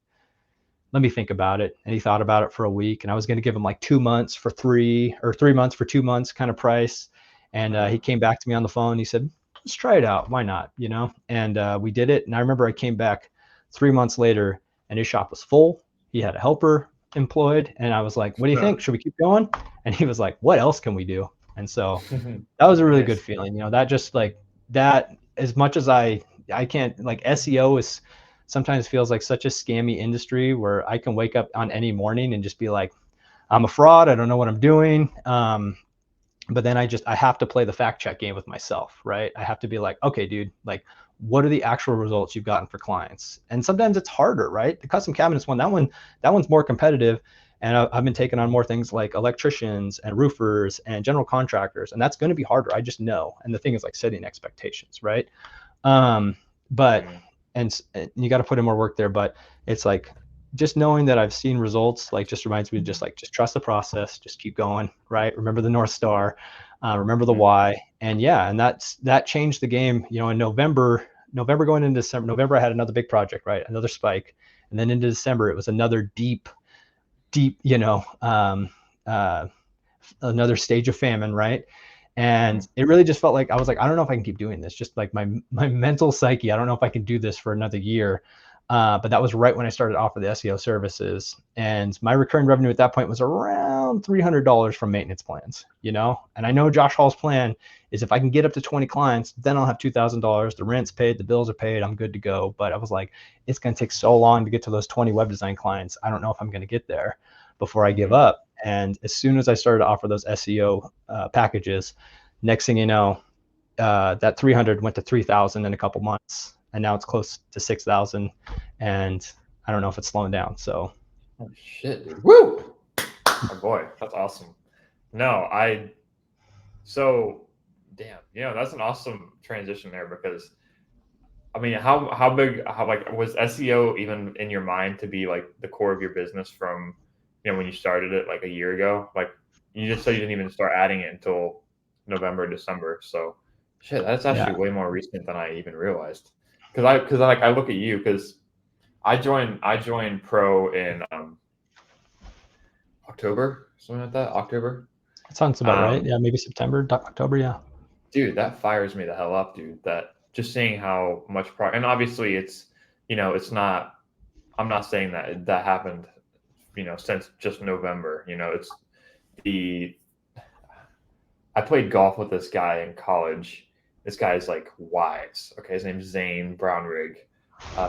let me think about it. And he thought about it for a week, and I was going to give him like 2 months for 3 or 3 months for 2 months kind of price. And he came back to me on the phone. He said, let's try it out. Why not? And we did it. And I remember I came back 3 months later, and his shop was full. He had a helper employed. And I was like, what do you think? Should we keep going? And he was like, what else can we do? And so that was a really good feeling. That just like that, as much as I can't, like, SEO is sometimes feels like such a scammy industry where I can wake up on any morning and just be like, I'm a fraud. I don't know what I'm doing. But then I have to play the fact check game with myself, right? I have to be like, okay, dude, like, what are the actual results you've gotten for clients? And sometimes it's harder, right? The custom cabinets one, that one's more competitive. And I've been taking on more things like electricians and roofers and general contractors, and that's going to be harder. I just know. And the thing is like setting expectations, right? But and you got to put in more work there. But it's like just knowing that I've seen results, like, just reminds me to just trust the process, just keep going, right? Remember the North Star, remember the why. And that changed the game, in November going into December. November, I had another big project, right? Another spike. And then into December, it was another deep, another stage of famine, right? And it really just felt like I was like, I don't know if I can keep doing this. Just like my mental psyche, I don't know if I can do this for another year. But that was right when I started to offer the SEO services, and my recurring revenue at that point was around $300 from maintenance plans, And I know Josh Hall's plan is if I can get up to 20 clients, then I'll have $2,000. The rent's paid, the bills are paid, I'm good to go. But I was like, it's going to take so long to get to those 20 web design clients. I don't know if I'm going to get there before I give up. And as soon as I started to offer those SEO packages, next thing you know, that 300 went to 3,000 in a couple months. And now it's close to 6,000, and I don't know if it's slowing down. So, oh shit, dude. Woo! Oh boy, that's awesome. Damn, that's an awesome transition there, because I mean, how like, was SEO even in your mind to be like the core of your business from, when you started it like a year ago? Like, you just said you didn't even start adding it until November, December. So shit, that's actually way more recent than I even realized. Because I look at you, because I joined pro in October, something like that. October. That sounds about right. Yeah, maybe September, October. Yeah. Dude, that fires me the hell up, dude. That just seeing how much and obviously it's, it's not. I'm not saying that happened, since just November. It's I played golf with this guy in college. This guy's like wise. Okay, his name's Zane Brownrigg.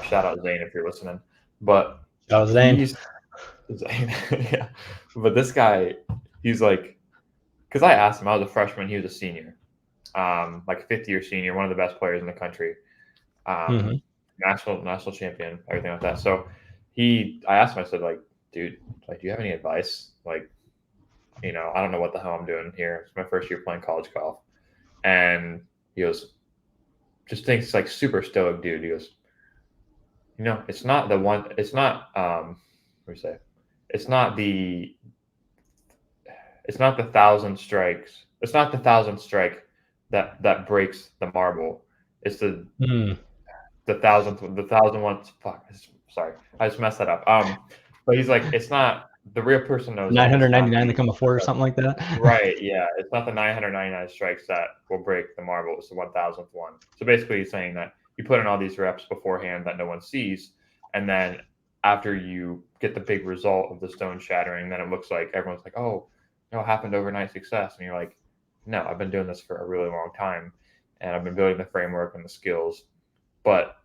Shout out Zane if you're listening. But Zane. Zane, yeah. But this guy, he's like, because I asked him, I was a freshman, he was a senior, like fifth year senior, one of the best players in the country, national champion, everything like that. So I asked him, I said, like, dude, like, do you have any advice? Like, I don't know what the hell I'm doing here. It's my first year playing college golf. And he goes, just thinks like super stoic dude. He goes, it's not the one, it's not, what do you say? It's not the 1,000 strikes. It's not the 1,000 strike that breaks the marble. It's the 1,000 ones. Fuck. Sorry. I just messed that up. But he's like, it's not, the real person knows 999 to come before or something like that. Right. Yeah. It's not the 999 strikes that will break the marble. It's the 1,000th one. So basically he's saying that you put in all these reps beforehand that no one sees. And then after you get the big result of the stone shattering, then it looks like everyone's like, oh, it happened overnight success. And you're like, no, I've been doing this for a really long time, and I've been building the framework and the skills. But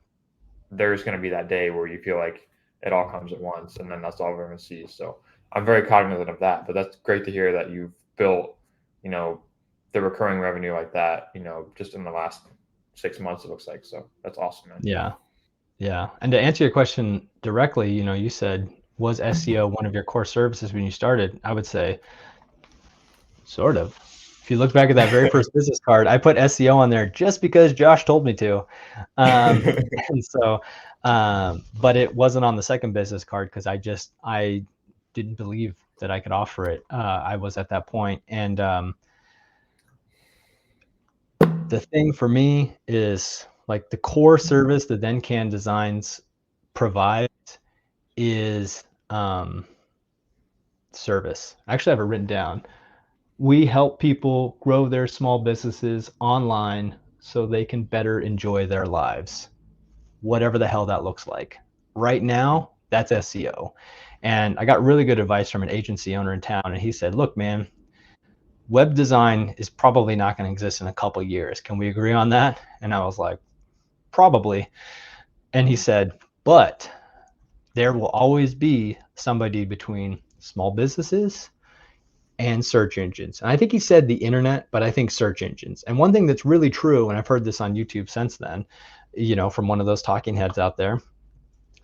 there's going to be that day where you feel like it all comes at once, and then that's all everyone sees. So I'm very cognizant of that. But that's great to hear that you've built, the recurring revenue like that, just in the last 6 months, it looks like. So that's awesome, man. Yeah. Yeah. And to answer your question directly, you said, was SEO one of your core services when you started? I would say, sort of. If you look back at that very first business card, I put SEO on there just because Josh told me to. And so, but it wasn't on the second business card because I didn't believe that I could offer it. I was at that point. And the thing for me is like the core service that Thencan Designs provides is service. I actually have it written down. We help people grow their small businesses online so they can better enjoy their lives, whatever the hell that looks like. Right now, that's SEO. And I got really good advice from an agency owner in town, and he said, look, man, web design is probably not going to exist in a couple years. Can we agree on that? And I was like, probably. And he said, but there will always be somebody between small businesses and search engines. And I think he said the internet, but I think search engines. And one thing that's really true, and I've heard this on YouTube since then, from one of those talking heads out there,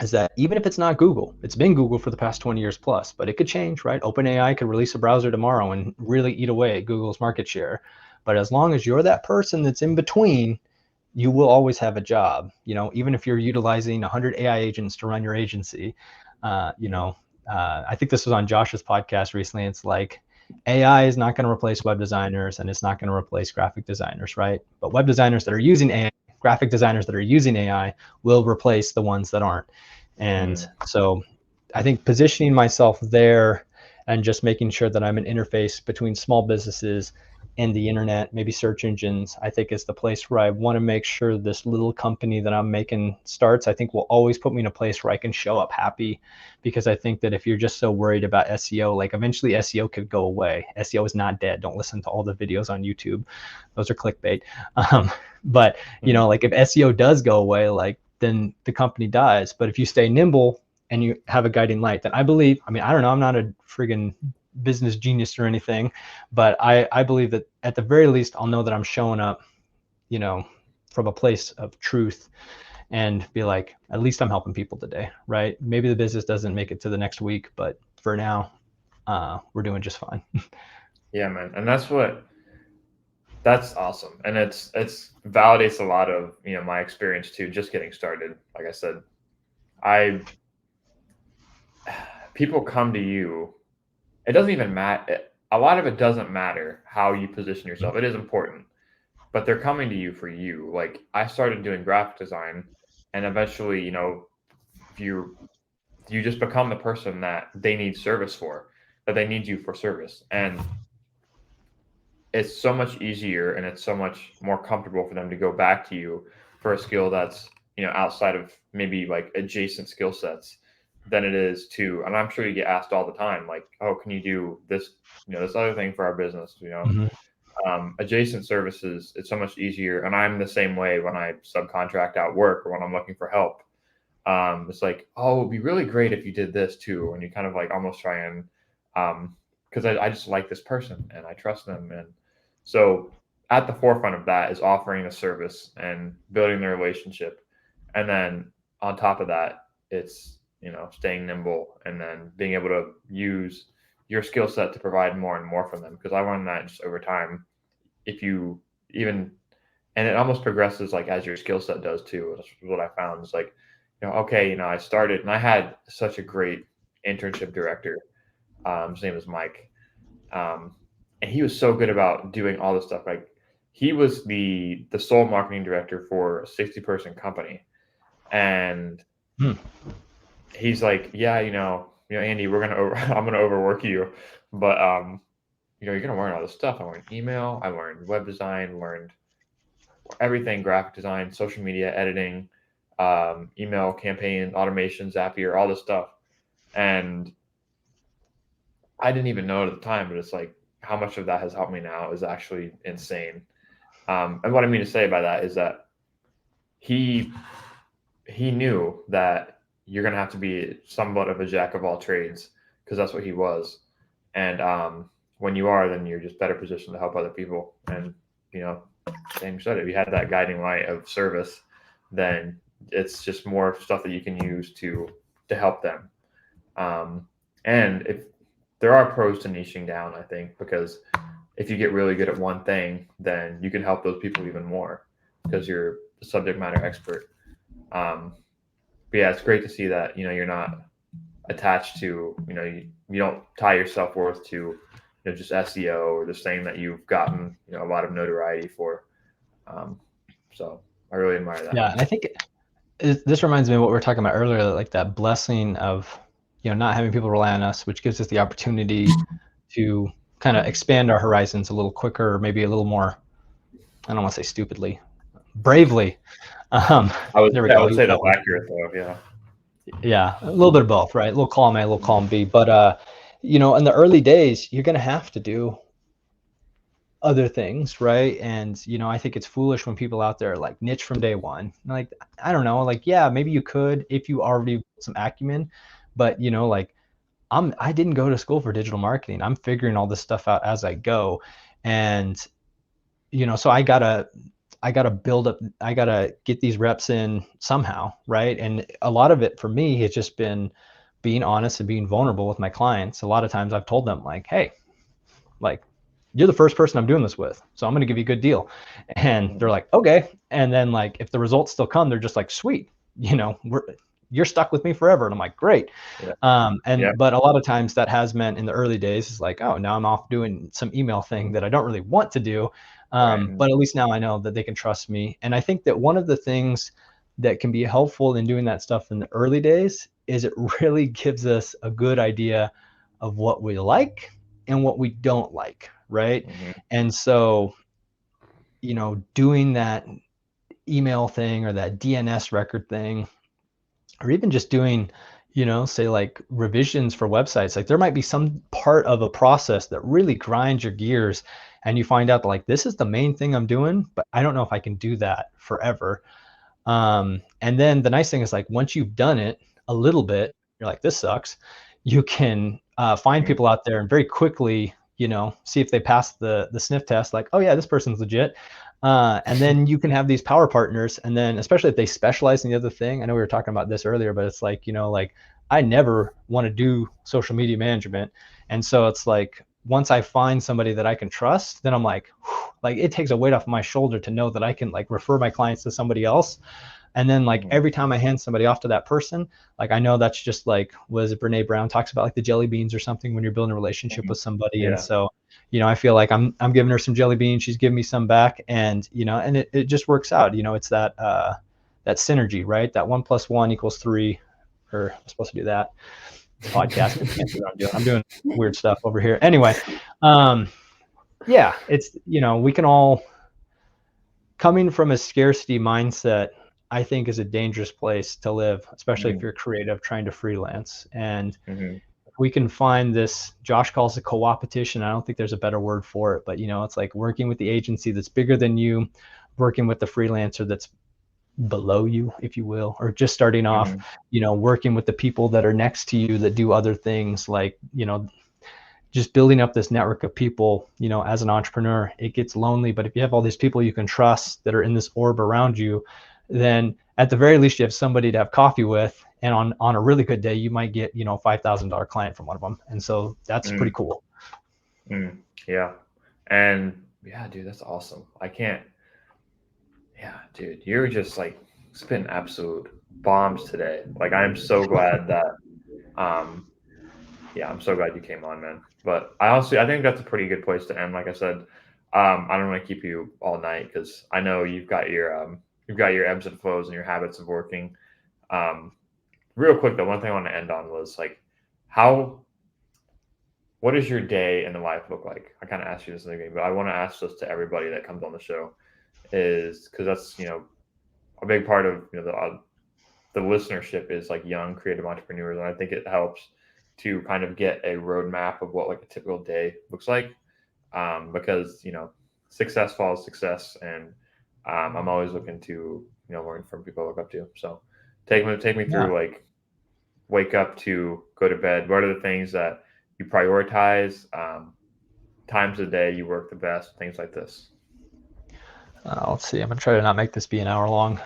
is that even if it's not Google, it's been Google for the past 20 years plus, but it could change, right? OpenAI could release a browser tomorrow and really eat away at Google's market share. But as long as you're that person that's in between, you will always have a job. Even if you're utilizing 100 AI agents to run your agency, I think this was on Josh's podcast recently. It's like, AI is not going to replace web designers, and it's not going to replace graphic designers, right? But web designers that are using AI, graphic designers that are using AI will replace the ones that aren't. And so I think positioning myself there and just making sure that I'm an interface between small businesses and the internet, maybe search engines, I think is the place where I want to make sure this little company that I'm making starts. I think will always put me in a place where I can show up happy, because I think that if you're just so worried about SEO, like eventually SEO could go away. SEO is not dead. Don't listen to all the videos on YouTube. Those are clickbait. But like if SEO does go away, like then the company dies. But if you stay nimble and you have a guiding light, then I believe, I don't know, I'm not a friggin' business genius or anything, but I believe that at the very least, I'll know that I'm showing up, from a place of truth, and be like, at least I'm helping people today, right? Maybe the business doesn't make it to the next week, but for now, we're doing just fine. Yeah, man. And that's awesome. And it's validates a lot of, my experience too, just getting started. Like I said, people come to you. It doesn't even matter. A lot of it doesn't matter how you position yourself. It is important, but they're coming to you for you. Like I started doing graphic design, and eventually, you just become the person that they need service for, that they need you for service. And it's so much easier and it's so much more comfortable for them to go back to you for a skill that's, outside of maybe like adjacent skill sets than it is to, and I'm sure you get asked all the time, like, oh, can you do this, this other thing for our business, adjacent services, it's so much easier. And I'm the same way when I subcontract out work or when I'm looking for help. It's like, oh, it'd be really great if you did this too. And you kind of like almost try and, because I just like this person and I trust them. And so at the forefront of that is offering a service and building the relationship. And then on top of that, it's, staying nimble and then being able to use your skill set to provide more and more from them. Because I learned that just over time, if you even, and it almost progresses like as your skill set does too. That's what I found is like, okay, I started and I had such a great internship director. His name is Mike. And he was so good about doing all this stuff. Like he was the sole marketing director for a 60-person company. And he's like, yeah, Andy, I'm gonna overwork you, but you're gonna learn all this stuff. I learned email, I learned web design, learned everything, graphic design, social media editing, email campaign, automation, Zapier, all this stuff. And I didn't even know it at the time, but it's like how much of that has helped me now is actually insane. And what I mean to say by that is that he he knew that you're going to have to be somewhat of a jack of all trades, because that's what he was. And when you are, then you're just better positioned to help other people. And, you know, Sam said, if you had that guiding light of service, then it's just more stuff that you can use to help them. And if there are pros to niching down, I think, because if you get really good at one thing, then you can help those people even more because you're the subject matter expert. But yeah, it's great to see that, you're not attached to, you don't tie your self-worth to, just SEO or this thing that you've gotten, a lot of notoriety for. So I really admire that. Yeah, and I think this reminds me of what we were talking about earlier, like that blessing of, not having people rely on us, which gives us the opportunity to kind of expand our horizons a little quicker, maybe a little more, I don't want to say stupidly, bravely. There we I go. would say that's accurate though. Yeah. Yeah, a little bit of both, right? A little column A, a little column B. But in the early days, you're gonna have to do other things, right? And I think it's foolish when people out there like niche from day one. Like, I don't know, like, yeah, maybe you could if you already some acumen, but like I didn't go to school for digital marketing. I'm figuring all this stuff out as I go. And so I gotta build up, I gotta get these reps in somehow, right? And a lot of it for me has just been being honest and being vulnerable with my clients. A lot of times I've told them like, hey, like, you're the first person I'm doing this with, so I'm going to give you a good deal. And they're like, okay. And then like, if the results still come, they're just like, sweet, you're stuck with me forever. And I'm like, great. Yeah. But a lot of times that has meant in the early days is like, oh, now I'm off doing some email thing that I don't really want to do. Right. But at least now I know that they can trust me. And I think that one of the things that can be helpful in doing that stuff in the early days is it really gives us a good idea of what we like and what we don't like, right? And so, doing that email thing or that DNS record thing, or even just doing, say like revisions for websites, like there might be some part of a process that really grinds your gears and you find out that like, this is the main thing I'm doing, but I don't know if I can do that forever. And then the nice thing is like, once you've done it a little bit, you're like, this sucks. You can find people out there and very quickly, see if they pass the sniff test, like, oh yeah, this person's legit. And then you can have these power partners. And then especially if they specialize in the other thing, I know we were talking about this earlier, but it's like, like I never want to do social media management. And so it's like, once I find somebody that I can trust, then I'm like, whew, like it takes a weight off my shoulder to know that I can like refer my clients to somebody else. And then like every time I hand somebody off to that person, like I know that's just like, was it Brene Brown talks about like the jelly beans or something when you're building a relationship with somebody. Yeah. And so, I feel like I'm giving her some jelly beans, she's giving me some back, and and it just works out. It's that that synergy, right? That 1 + 1 = 3, or I'm supposed to do that. It's podcast. I'm doing weird stuff over here. Anyway, yeah, it's we can all, coming from a scarcity mindset, I think is a dangerous place to live, especially if you're creative trying to freelance. And if we can find this, Josh calls it co-opetition. I don't think there's a better word for it, but it's like working with the agency that's bigger than you, working with the freelancer that's below you, if you will, or just starting off, working with the people that are next to you that do other things, like, just building up this network of people. As an entrepreneur, it gets lonely, but if you have all these people you can trust that are in this orb around you, then at the very least you have somebody to have coffee with, and on a really good day you might get a $5,000 client from one of them, and so that's pretty cool. Yeah. And yeah, dude, that's awesome. Dude, you're just like spitting absolute bombs today. Like I'm so glad that I'm so glad you came on, man. But I think that's a pretty good place to end. Like I said, I don't want to keep you all night because I know you've got your ebbs and flows and your habits of working. Real quick though, one thing I want to end on was like, what does your day in the life look like? I kind of asked you this in the beginning, but I want to ask this to everybody that comes on the show, is because that's a big part of the listenership is like young creative entrepreneurs, and I think it helps to kind of get a roadmap of what like a typical day looks like, because success follows success, and I'm always looking to learn from people I look up to. So Take me Yeah. through like wake up to go to bed. What are the things that you prioritize? Times of the day you work the best, things like this. Let's see. I'm gonna try to not make this be an hour long.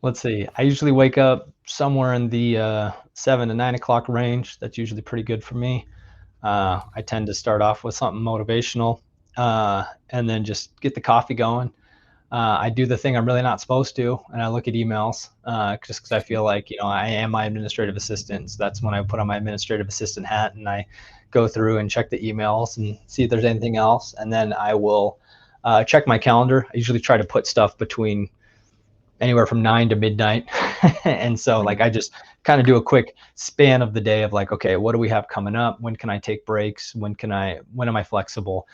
Let's see. I usually wake up somewhere in the 7 to 9 o'clock range. That's usually pretty good for me. I tend to start off with something motivational, and then just get the coffee going. I do the thing I'm really not supposed to, and I look at emails just because I feel like, I am my administrative assistant. So that's when I put on my administrative assistant hat and I go through and check the emails and see if there's anything else. And then I will check my calendar. I usually try to put stuff between anywhere from 9 to midnight. And so like I just kind of do a quick span of the day of like, okay, what do we have coming up? When can I take breaks? When am I flexible?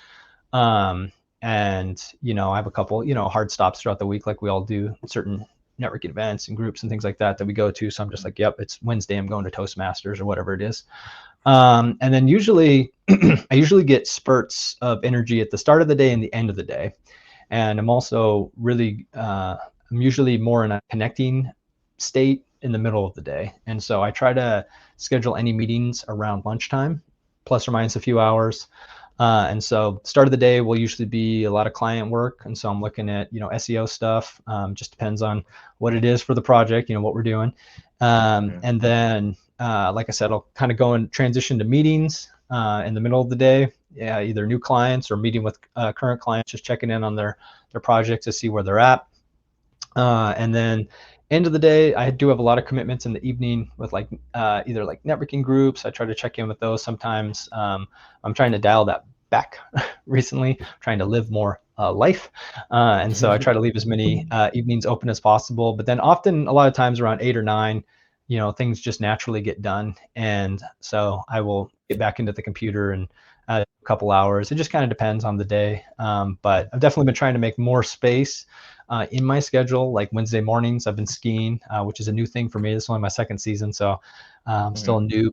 And I have a couple hard stops throughout the week, like we all do, certain networking events and groups and things like that we go to. So I'm just like, yep, it's Wednesday, I'm going to Toastmasters or whatever it is. And then usually I usually get spurts of energy at the start of the day and the end of the day. And I'm also really I'm usually more in a connecting state in the middle of the day. And so I try to schedule any meetings around lunchtime, plus or minus a few hours. And so start of the day will usually be a lot of client work. And so I'm looking at, SEO stuff. Just depends on what it is for the project, what we're doing. And then, like I said, I'll kind of go and transition to meetings in the middle of the day. Yeah, either new clients or meeting with current clients, just checking in on their projects to see where they're at. And then end of the day, I do have a lot of commitments in the evening with like either like networking groups. I try to check in with those sometimes. I'm trying to dial that back recently, trying to live more life. And so I try to leave as many evenings open as possible. But then often, a lot of times around 8 or 9, things just naturally get done. And so I will get back into the computer and a couple hours. It just kind of depends on the day. But I've definitely been trying to make more space in my schedule. Like Wednesday mornings, I've been skiing, which is a new thing for me. This is only my second season, so I'm still a noob,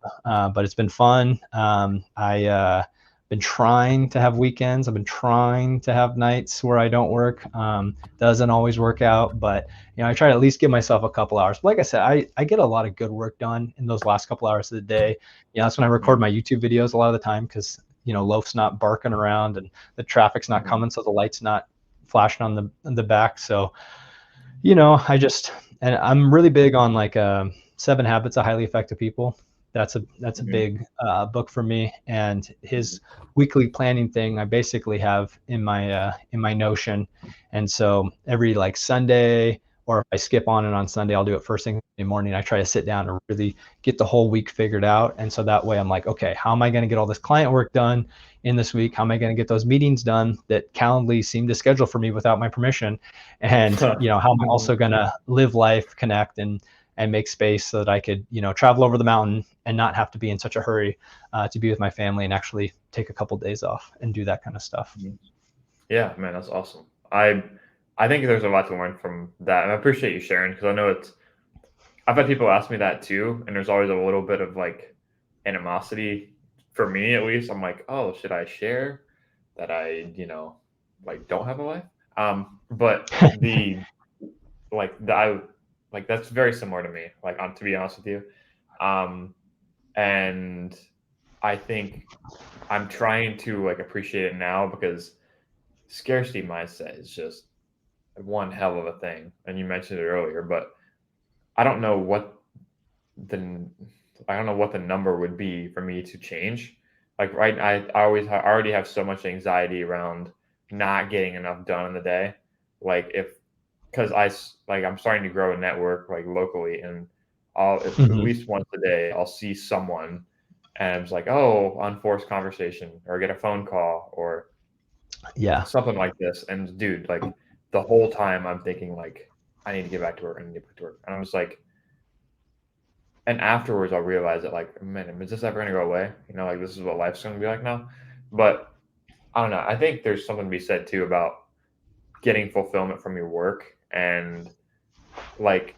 but it's been fun. I been trying to have weekends. I've been trying to have nights where I don't work. Doesn't always work out, but I try to at least give myself a couple hours. But like I said, I get a lot of good work done in those last couple hours of the day. That's when I record my YouTube videos a lot of the time, because Loaf's not barking around and the traffic's not coming, so the light's not flashing on the back. So and I'm really big on like 7 Habits of Highly Effective People. That's a big book for me, and his weekly planning thing I basically have in my Notion. And so every like Sunday, or if I skip on Sunday, I'll do it first thing in the morning. I try to sit down and really get the whole week figured out. And so that way I'm like, okay, how am I going to get all this client work done in this week? How am I going to get those meetings done that Calendly seem to schedule for me without my permission? And how am I also going to live life, connect, and make space so that I could, travel over the mountain and not have to be in such a hurry to be with my family, and actually take a couple days off and do that kind of stuff. Yeah, man, that's awesome. I think there's a lot to learn from that, and I appreciate you sharing, because I know I've had people ask me that too, and there's always a little bit of like animosity for me, at least. I'm like, oh, should I share that I, like don't have a life? But that's very similar to me, like, to be honest with you. And I think I'm trying to like appreciate it now, because scarcity mindset is just one hell of a thing. And you mentioned it earlier, but I don't know what the number would be for me to change. Like, right, I already have so much anxiety around not getting enough done in the day. Like, because I'm starting to grow a network like locally, and at least once a day I'll see someone, and it's like, oh, unforced conversation, or get a phone call, or something like this. And dude, like, the whole time I'm thinking like, I need to get back to work. And I'm just like, and afterwards I'll realize that, like, man, is this ever going to go away? Like, this is what life's going to be like now. But I don't know. I think there's something to be said too about getting fulfillment from your work. And like,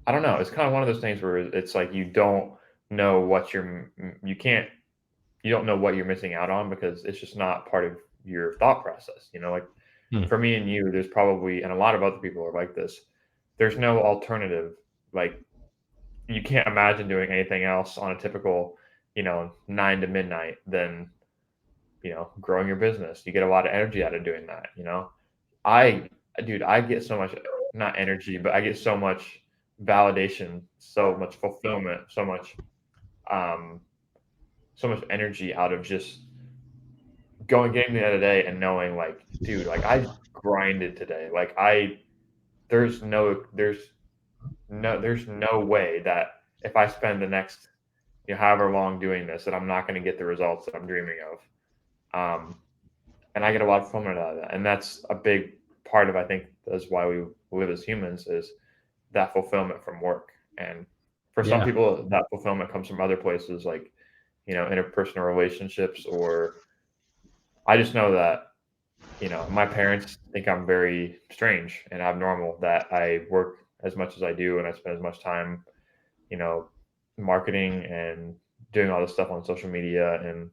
I don't know. It's kind of one of those things where it's like, you don't know what you don't know what you're missing out on, because it's just not part of your thought process. Like, for me and you, there's probably, and a lot of other people are like this, there's no alternative. Like, you can't imagine doing anything else on a typical, 9 to midnight than, growing your business. You get a lot of energy out of doing that. I get so much, not energy, but I get so much validation, so much fulfillment, um, so much energy out of just getting the other day and knowing, like, dude, like, I grinded today. Like, there's no way that if I spend the next, however long doing this, that I'm not going to get the results that I'm dreaming of. And I get a lot of fulfillment out of that. And that's a big part of, I think, that's why we live as humans, is that fulfillment from work. And for some people, that fulfillment comes from other places, like, interpersonal relationships, or I just know that, my parents think I'm very strange and abnormal, that I work as much as I do and I spend as much time, marketing and doing all this stuff on social media. And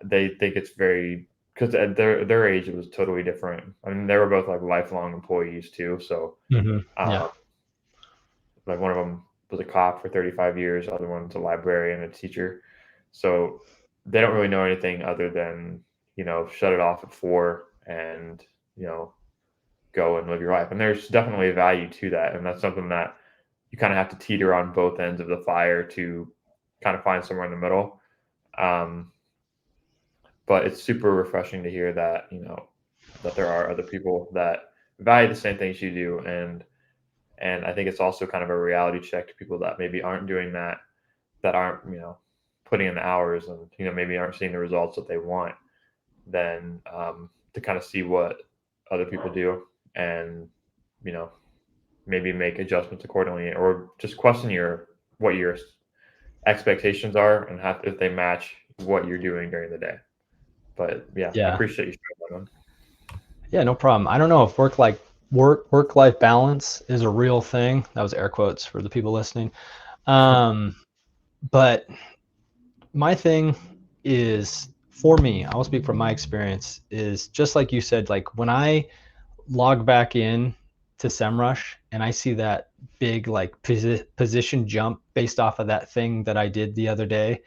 they think it's very, because at their age, it was totally different. I mean, they were both like lifelong employees too. So, like, one of them was a cop for 35 years, the other one's a librarian and a teacher. So they don't really know anything other than, shut it off at 4 and, go and live your life. And there's definitely a value to that. And that's something that you kind of have to teeter on both ends of the fire to kind of find somewhere in the middle. But it's super refreshing to hear that, that there are other people that value the same things you do. And I think it's also kind of a reality check to people that maybe aren't doing that aren't, putting in the hours and, maybe aren't seeing the results that they want, then to kind of see what other people do and, maybe make adjustments accordingly, or just question what your expectations are and if they match what you're doing during the day. But I appreciate you sharing that one. Yeah, no problem. I don't know if work-life balance is a real thing. That was air quotes for the people listening. But my thing is, for me, I will speak from my experience, is just like you said, like when I log back in to SEMrush and I see that big like position jump based off of that thing that I did the other day,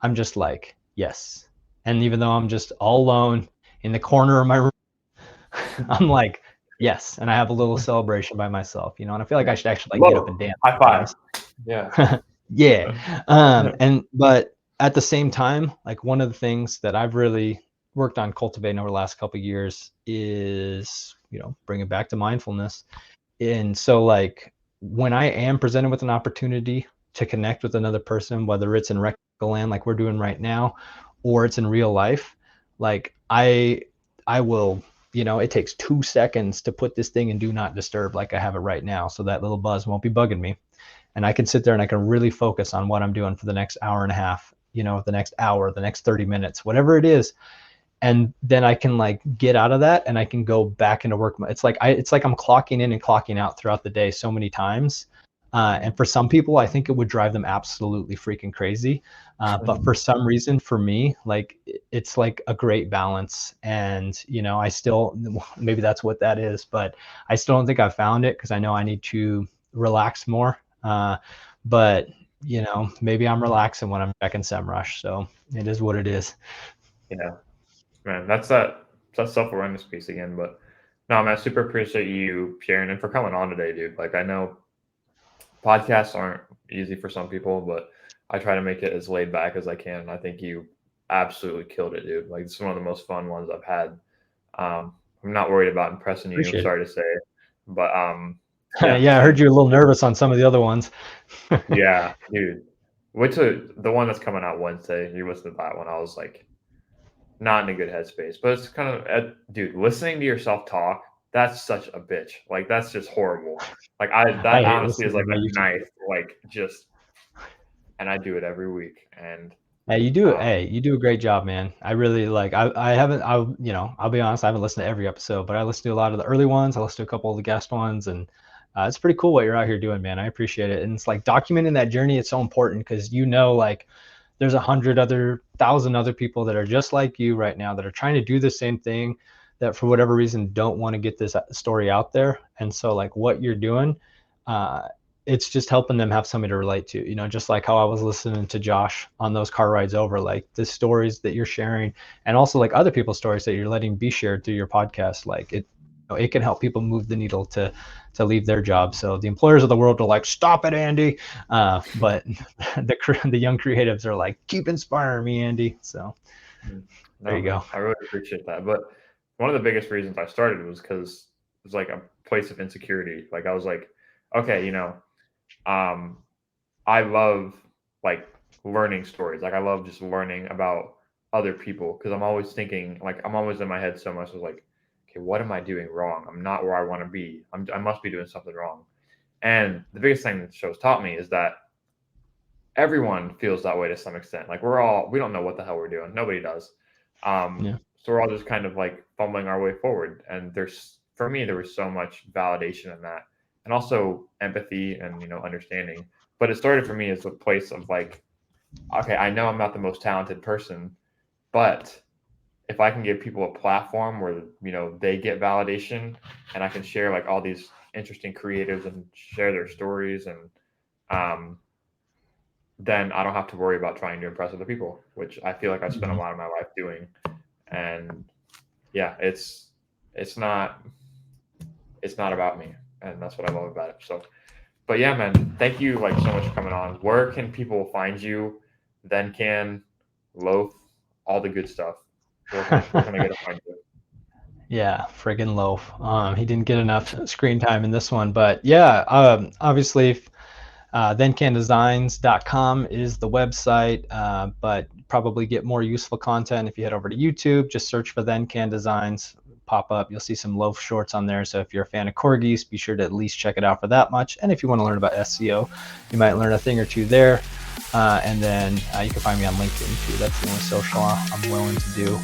I'm just like, yes. And even though I'm just all alone in the corner of my room, I'm like, yes. And I have a little celebration by myself, and I feel like I should actually like get up and dance. High five. Yeah. Yeah. But at the same time, like one of the things that I've really worked on cultivating over the last couple of years is, bring it back to mindfulness. And so like when I am presented with an opportunity to connect with another person, whether it's in rec land like we're doing right now, or it's in real life, like I will, it takes 2 seconds to put this thing in do not disturb like I have it right now, so that little buzz won't be bugging me. And I can sit there and I can really focus on what I'm doing for the next hour and a half, the next hour, the next 30 minutes, whatever it is. And then I can like get out of that and I can go back into work. It's like I'm clocking in and clocking out throughout the day so many times. And for some people, I think it would drive them absolutely freaking crazy. But for some reason, for me, like it's like a great balance. And, I still, maybe that's what that is, but I still don't think I've found it, because I know I need to relax more. But, maybe I'm relaxing when I'm back in SEMrush. So it is what it is. Yeah, man, that's that self-awareness piece again. But no, man, I super appreciate you sharing and for coming on today, dude. Like, I know podcasts aren't easy for some people, but I try to make it as laid back as I can. And I think you absolutely killed it, dude. Like, it's one of the most fun ones I've had. I'm not worried about impressing you. Appreciate I'm sorry to say, but yeah, I heard you a little nervous on some of the other ones. Yeah, dude. The one that's coming out Wednesday, you listened to that one. I was like, not in a good headspace, but it's kind of, dude, listening to yourself talk, that's such a bitch. Like, that's just horrible. Like, that honestly is like a knife, like, just, and I do it every week. And hey, you do a great job, man. I really like, I haven't, I'll be honest, I haven't listened to every episode, but I listened to a lot of the early ones. I listened to a couple of the guest ones, and it's pretty cool what you're out here doing, man. I appreciate it. And it's like documenting that journey. It's so important, because like there's 1,000 other people that are just like you right now, that are trying to do the same thing, that for whatever reason don't want to get this story out there. And so like what you're doing, it's just helping them have somebody to relate to, you know, just like how I was listening to Josh on those car rides over, like the stories that you're sharing, and also like other people's stories that you're letting be shared through your podcast. Like it can help people move the needle to leave their job. So the employers of the world are like, stop it, Andy. But the young creatives are like, keep inspiring me, Andy. So there you go. I really appreciate that. But one of the biggest reasons I started was because it was like a place of insecurity. Like I was like, okay, you know, I love like learning stories. Like I love just learning about other people because I'm always thinking, like I'm always in my head so much. I was like, okay, what am I doing wrong? I'm not where I want to be. I must be doing something wrong. And the biggest thing that shows taught me is that everyone feels that way to some extent. Like we don't know what the hell we're doing. Nobody does. Yeah. So we're all just kind of like fumbling our way forward. And for me, there was so much validation in that, and also empathy and, you know, understanding. But it started for me as a place of like, okay, I know I'm not the most talented person, but if I can give people a platform where, you know, they get validation and I can share like all these interesting creatives and share their stories, and then I don't have to worry about trying to impress other people, which I feel like I spent a lot of my life doing. And yeah, it's not about me, and that's what I love about it. So, but yeah, man, thank you like so much for coming on. Where can people find you? Thencan, Loaf, all the good stuff. Where can I get to find you? Yeah, friggin' Loaf. He didn't get enough screen time in this one, but yeah, obviously, thencandesigns.com is the website, but probably get more useful content if you head over to YouTube. Just search for Thencan Designs, pop up. You'll see some Loaf shorts on there. So if you're a fan of corgis, be sure to at least check it out for that much. And if you want to learn about SEO, you might learn a thing or two there. And then you can find me on LinkedIn too. That's the only social I'm willing to do.